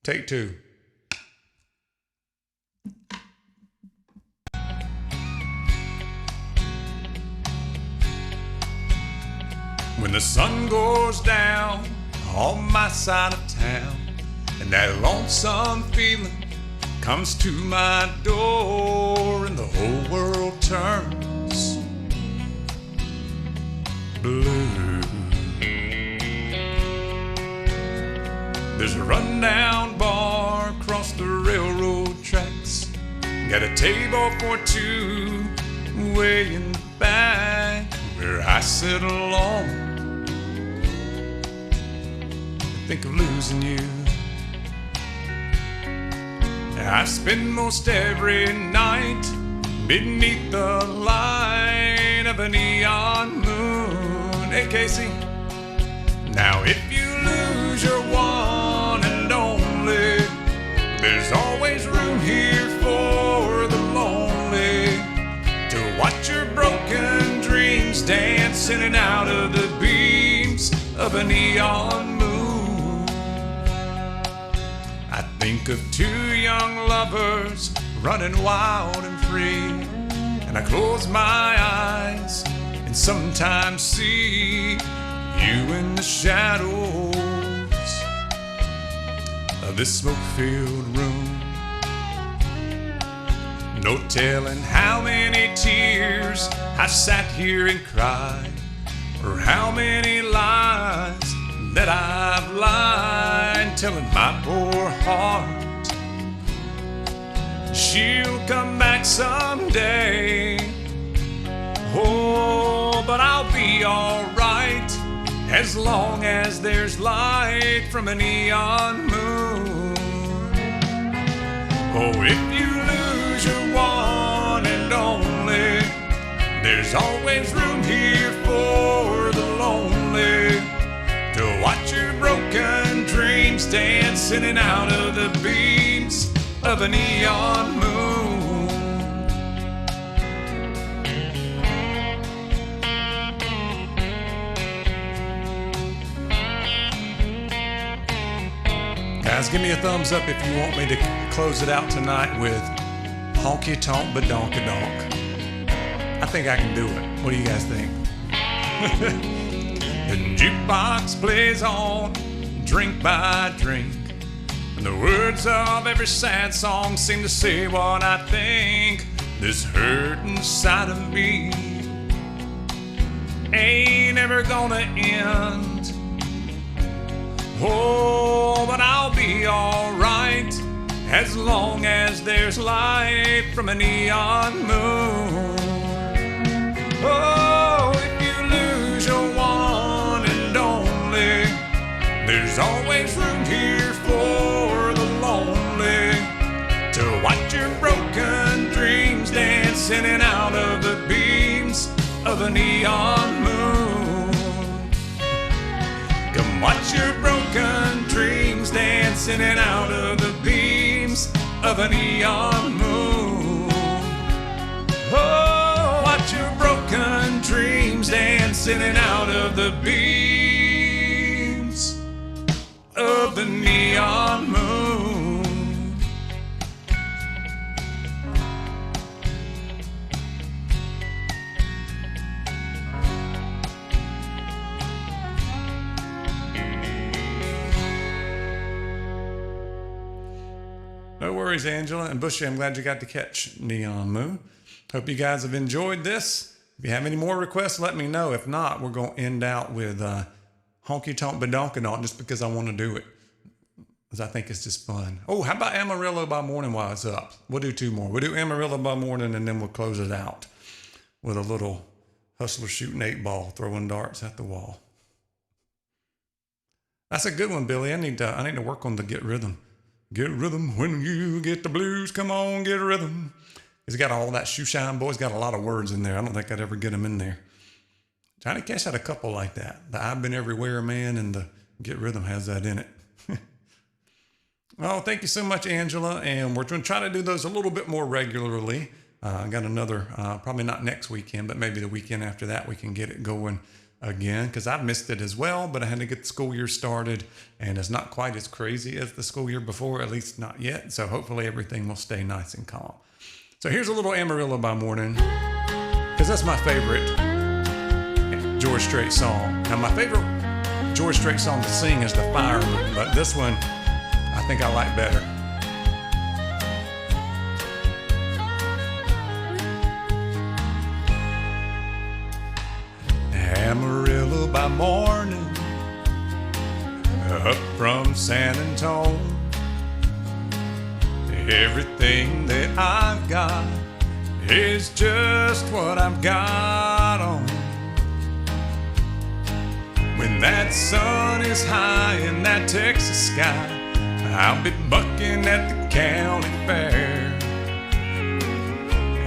Take 2. When the sun goes down on my side of town and that lonesome feeling comes to my door and the whole world turns blue. There's a rundown bar across the railroad tracks. Got a table for 2 way in the back where I sit alone. Think of losing you. I spend most every night beneath the light of a neon moon. Hey, Casey. Now, if you lose your one and only, there's always room here for the lonely to watch your broken dreams dance in and out of the beams of a neon moon. I think of two young lovers running wild and free, and I close my eyes and sometimes see you in the shadows of this smoke-filled room. No telling how many tears I've sat here and cried, or how many lies that I've lied, telling my poor heart she'll come back someday. Oh, but I'll be alright as long as there's light from a neon moon. Oh, if you lose your one and only, there's always room here for the lonely to watch your broken dreams dance in and out of the beams of a neon moon. Guys, give me a thumbs up if you want me to close it out tonight with Honky Tonk Badonka Donk. I think I can do it. What do you guys think? The jukebox plays on, drink by drink, and the words of every sad song seem to say what I think. This hurt inside of me ain't ever gonna end. Oh, but I'll be alright as long as there's light from a neon moon. Oh, if you lose your one and only, there's always room here for the lonely to watch your broken dreams dance in and out of the beams of a neon moon. Come watch your broken dreams dance in and out of the beams of a neon moon. Oh, watch your broken dreams dance in and out of the beams of the neon moon. No worries, Angela and Bushy. I'm glad you got to catch Neon Moon. Hope you guys have enjoyed this. If you have any more requests, let me know. If not, we're going to end out with Honky Tonk Badonka Donk just because I want to do it. Because I think it's just fun. Oh, how about Amarillo by Morning while it's up? We'll do two more. We'll do Amarillo by Morning and then we'll close it out with a little hustler shooting 8-ball, throwing darts at the wall. That's a good one, Billy. I need to work on the Get Rhythm. Get rhythm when you get the blues. Come on, get rhythm. He's got all that shoe shine. Boy's got a lot of words in there. I don't think I'd ever get them in there. Johnny Cash had a couple like that. The I've Been Everywhere Man and the Get Rhythm has that in it. Well, thank you so much, Angela. And we're going to try to do those a little bit more regularly. I got another, probably not next weekend, but maybe the weekend after that we can get it going again, because I've missed it as well, but I had to get the school year started, and it's not quite as crazy as the school year before, at least not yet. So hopefully everything will stay nice and calm. So here's a little Amarillo by Morning, because that's my favorite George Strait song. Now my favorite George Strait song to sing is The Fireman, but this one I think I like better. Amarillo by morning, up from San Antone. Everything that I've got is just what I've got on. When that sun is high in that Texas sky, I'll be bucking at the county fair.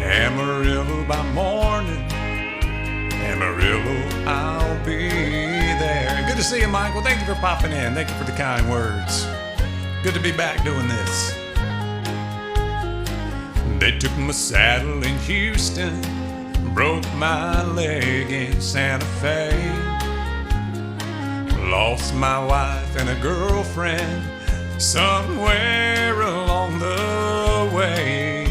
Amarillo by morning, Amarillo I'll be to see you, Michael. Thank you for popping in. Thank you for the kind words. Good to be back doing this. They took my saddle in Houston, broke my leg in Santa Fe, lost my wife and a girlfriend somewhere along the way.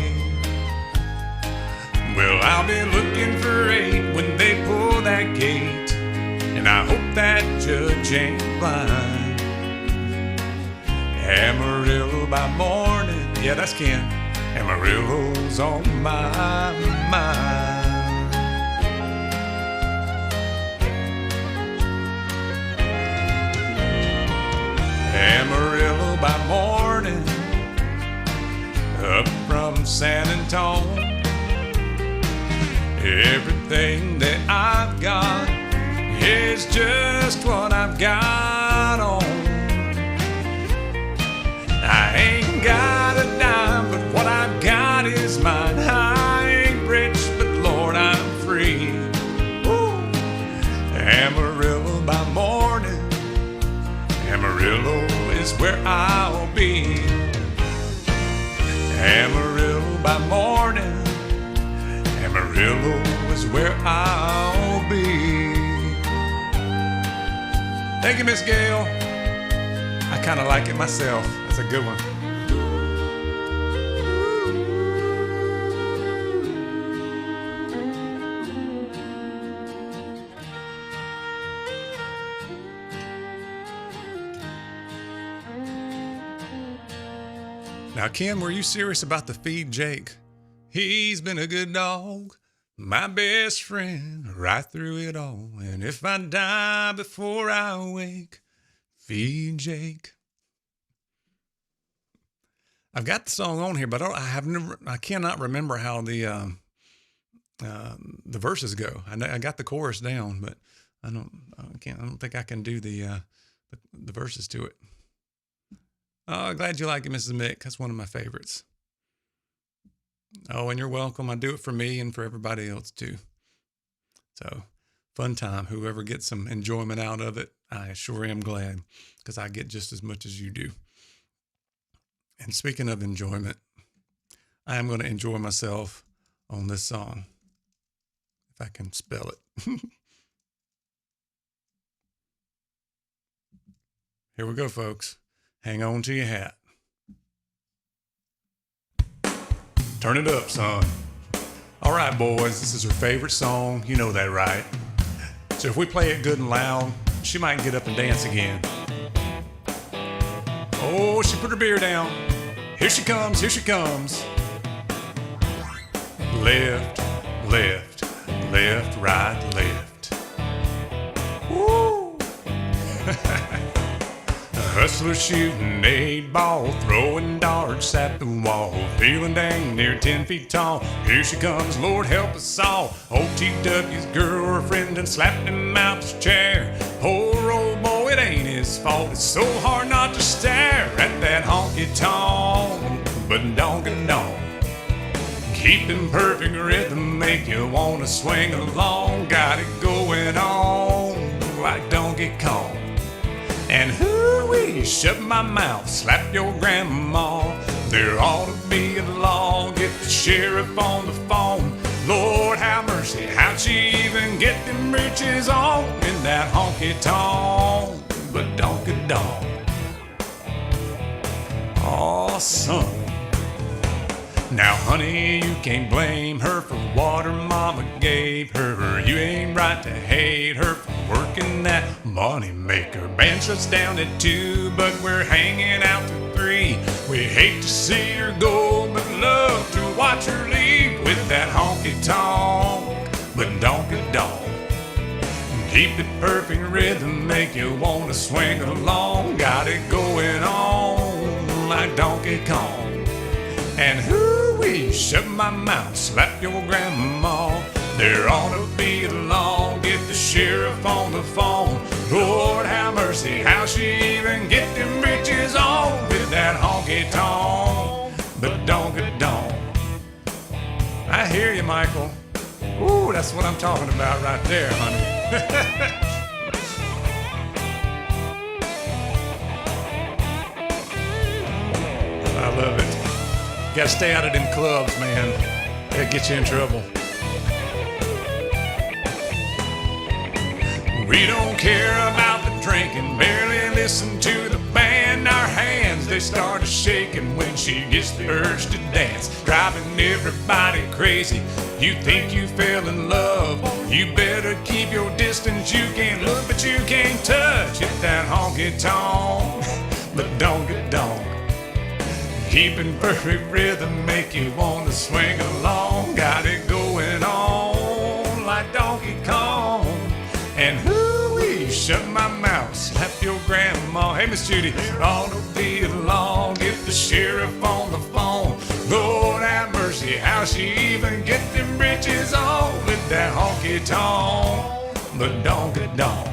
Well, I'll be looking for 8 when they pull that gate, and I hope that judge ain't blind. Amarillo by morning, yeah, that's Ken. Amarillo's on my mind. Amarillo by morning, up from San Antonio. Everything that I've got is just what I've got on. I ain't got a dime, but what I've got is mine. I ain't rich, but Lord, I'm free. Woo. Amarillo by morning, Amarillo is where I'll be. Amarillo by morning, Amarillo is where I'll be. Thank you, Miss Gail. I kind of like it myself. That's a good one. Now, Ken, were you serious about the feed Jake? He's been a good dog, my best friend right through it all. And if I die before I wake, feed Jake. I've got the song on here, but I cannot remember how the verses go. I got the chorus down, but I don't think I can do the verses to it. Oh, glad you like it, Mrs. Mick. That's one of my favorites. Oh, and you're welcome. I do it for me and for everybody else too. So, fun time. Whoever gets some enjoyment out of it, I sure am glad, because I get just as much as you do. And speaking of enjoyment, I am going to enjoy myself on this song, if I can spell it. Here we go, folks. Hang on to your hat. Turn it up, son. All right, boys, this is her favorite song. You know that, right? So if we play it good and loud, she might get up and dance again. Oh, she put her beer down. Here she comes, here she comes. Left, left, left, right, left. Woo! Hustler shooting 8-ball, throwing darts at the wall, feeling dang near 10 feet tall. Here she comes, Lord help us all. OTW's girlfriend and slapped him out his chair. Poor old boy, it ain't his fault. It's so hard not to stare at that honky-tonk, but donk-a-donk. Keep in perfect rhythm, make you wanna swing along. Got it going on like Donkey Kong. And hoo-wee, shut my mouth, slap your grandma. There ought to be a law, get the sheriff on the phone. Lord have mercy, how'd she even get them britches on in that honky-tonk, but donk-a-donk. Aw, son. Now, honey, you can't blame her for what her mama gave her. You ain't right to hate her for working that money maker. Band shuts down at 2, but we're hanging out to 3. We hate to see her go, but love to watch her leave with that honky-tonk, but donk-a-donk. Keep it perfect rhythm, make you wanna swing along. Got it going on like Donkey Kong. And hoo-wee, shut my mouth, slap your grandma. There ought to be a law, get the sheriff on the phone. Lord have mercy, how she even get them britches on with that honky-tonk, but donk-a-donk. I hear you, Michael. Ooh, that's what I'm talking about right there, honey. gotta stay out of them clubs, man. That gets you in trouble. We don't care about the drinking, barely listen to the band. Our hands, they start shaking when she gets the urge to dance, driving everybody crazy. You think you fell in love, you better keep your distance. You can't look, but you can't touch. Hit that honky-tonk, but don't get donk. Keeping perfect rhythm make you want to swing along. Got it going on like Donkey Kong. And hoo-wee, shut my mouth, slap your grandma. Hey, Miss Judy, all to be along. Get the sheriff on the phone. Lord have mercy, how she even get them britches on with that honky-tonk, but donk-a-donk.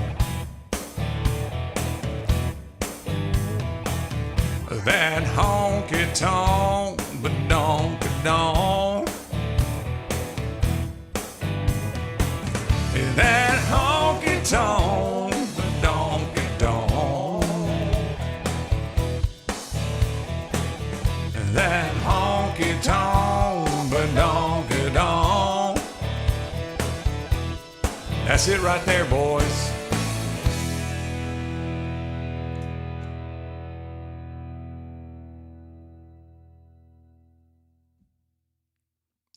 That honky-tonk, but donk-a-donk. That honky-tonk, but donk-a-donk. That honky-tonk, but donk-a-donk. That's it right there, boys.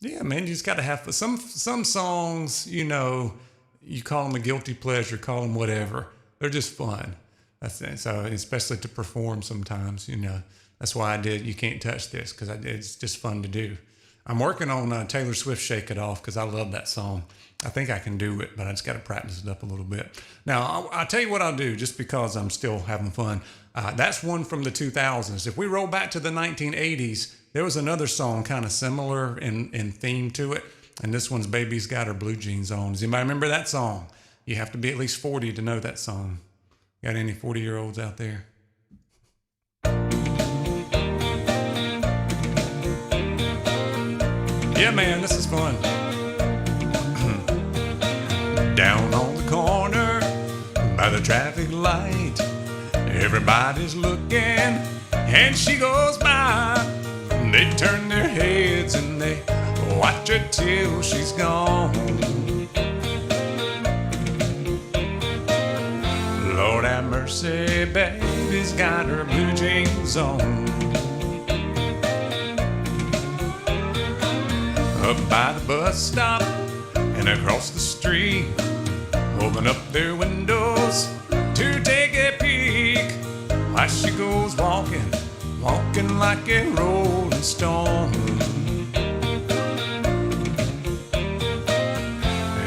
Yeah, man, you just got to have some songs, you know, you call them a guilty pleasure, call them whatever. They're just fun. That's it. So, especially to perform sometimes, you know. That's why I did You Can't Touch This, because it's just fun to do. I'm working on Taylor Swift Shake It Off because I love that song. I think I can do it, but I just got to practice it up a little bit. Now, I'll tell you what I'll do just because I'm still having fun. That's one from the 2000s. If we roll back to the 1980s, there was another song kind of similar in theme to it. And this one's Baby's Got Her Blue Jeans On. Does anybody remember that song? You have to be at least 40 to know that song. Got any 40-year-olds out there? Yeah, man, this is fun. Down on the corner by the traffic light, everybody's looking and she goes by. They turn their heads and they watch her till she's gone. Lord have mercy, baby's got her blue jeans on. Up by the bus stop and across the street, open up their windows to take a peek while she goes walking like a rolling stone.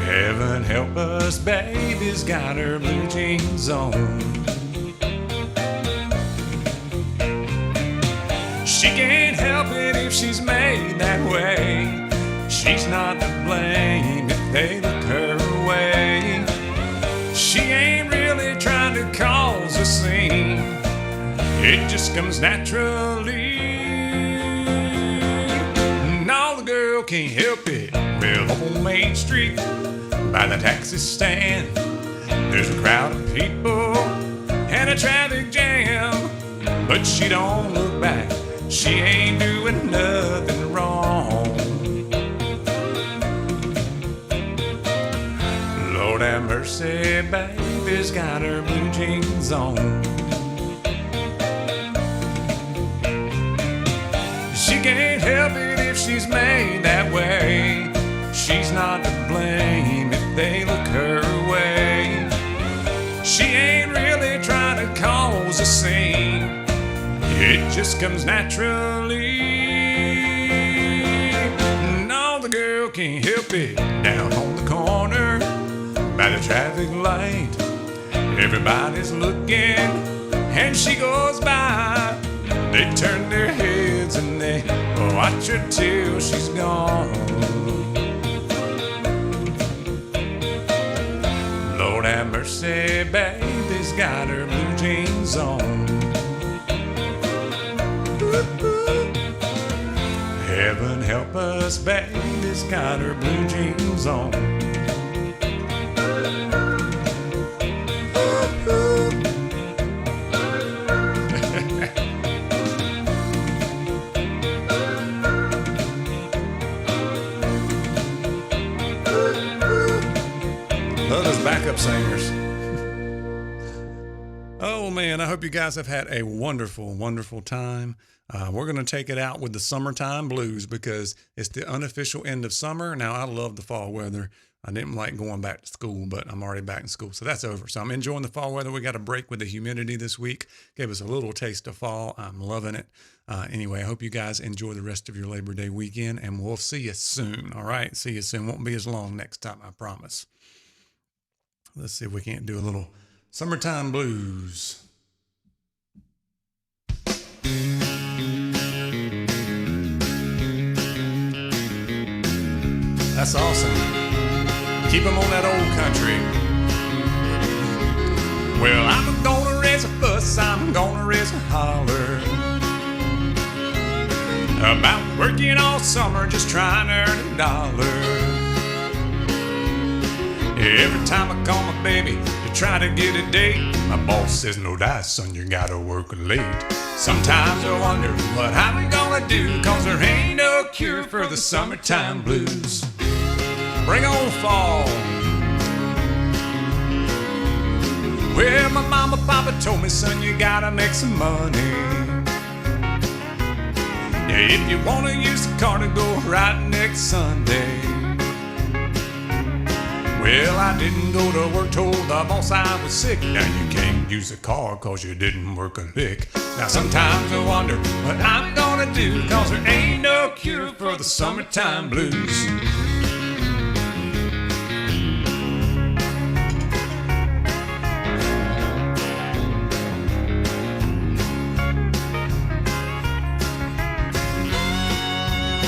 Heaven help us, baby's got her blue jeans on. She can't help it if she's made that way. She's not to blame if they look her way. She ain't really trying to cause a scene. It just comes naturally. No, the girl can't help it. Well, up on Main Street by the taxi stand, there's a crowd of people and a traffic jam. But she don't look back. She ain't doing nothing wrong. Lord have mercy, baby's got her blue jeans on. She can't help it if she's made that way. She's not to blame if they look her way. She ain't really trying to cause a scene. It just comes naturally. No, the girl can't help it. Down on the corner by the traffic light, everybody's looking and she goes by. They turn their heads and they watch her till she's gone. Lord have mercy, baby's got her blue jeans on. Heaven help us, baby's got her blue jeans on. up, singers. Oh, man, I hope you guys have had a wonderful, wonderful time. We're going to take it out with the summertime blues because it's the unofficial end of summer. Now, I love the fall weather. I didn't like going back to school, but I'm already back in school, so that's over. So I'm enjoying the fall weather. We got a break with the humidity this week. Gave us a little taste of fall. I'm loving it. Anyway, I hope you guys enjoy the rest of your Labor Day weekend, and we'll see you soon. All right, see you soon. Won't be as long next time, I promise. Let's see if we can't do a little summertime blues. That's awesome. Keep them on that old country. Well, I'm gonna raise a fuss, I'm gonna raise a holler about working all summer just trying to earn a dollar. Every time I call my baby to try to get a date, my boss says, no dice, son, you gotta work late. Sometimes I wonder what I'm gonna do, cause there ain't no cure for the summertime blues. Bring on fall. Well, my mama, papa told me, son, you gotta make some money. Yeah, if you wanna use the car to go right next Sunday. Well, I didn't go to work, told the boss I was sick. Now you can't use the car cause you didn't work a lick. Now sometimes I wonder what I'm gonna do, cause there ain't no cure for the summertime blues.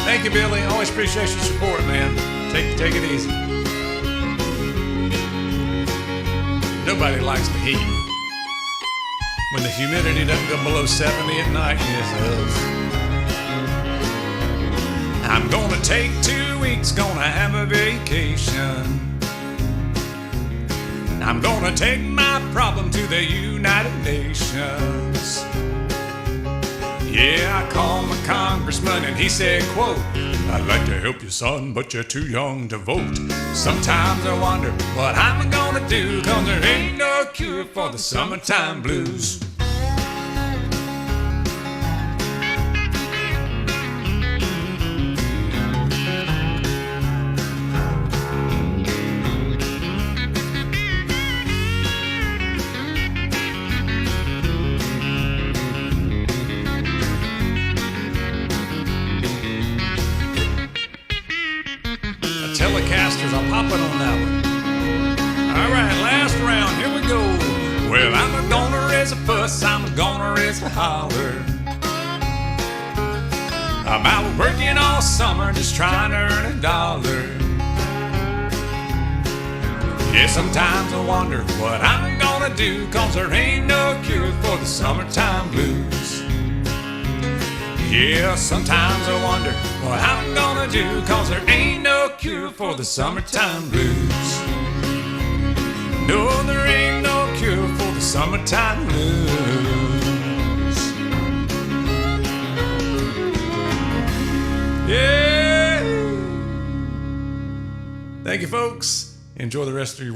Thank you, Billy. Always appreciate your support, man. Take it easy. Nobody likes the heat. When the humidity doesn't go below 70 at night, yes, it does. I'm gonna take 2 weeks, gonna have a vacation. I'm gonna take my problem to the United Nations. Yeah, I called my congressman and he said, quote, I'd like to help you, son, but you're too young to vote. Sometimes I wonder what I'm gonna do, cause there ain't no cure for the summertime blues. Telecasters, I'll pop it on that one. All right, last round, here we go. Well, I'm gonna raise a fuss, I'm gonna raise a holler about working all summer just trying to earn a dollar. Yeah, sometimes I wonder what I'm gonna do, cause there ain't no cure for the summertime blues. Yeah, sometimes I wonder what I'm gonna do, cause there ain't no cure for the summertime blues. No, there ain't no cure for the summertime blues. Yeah. Thank you, folks. Enjoy the rest of your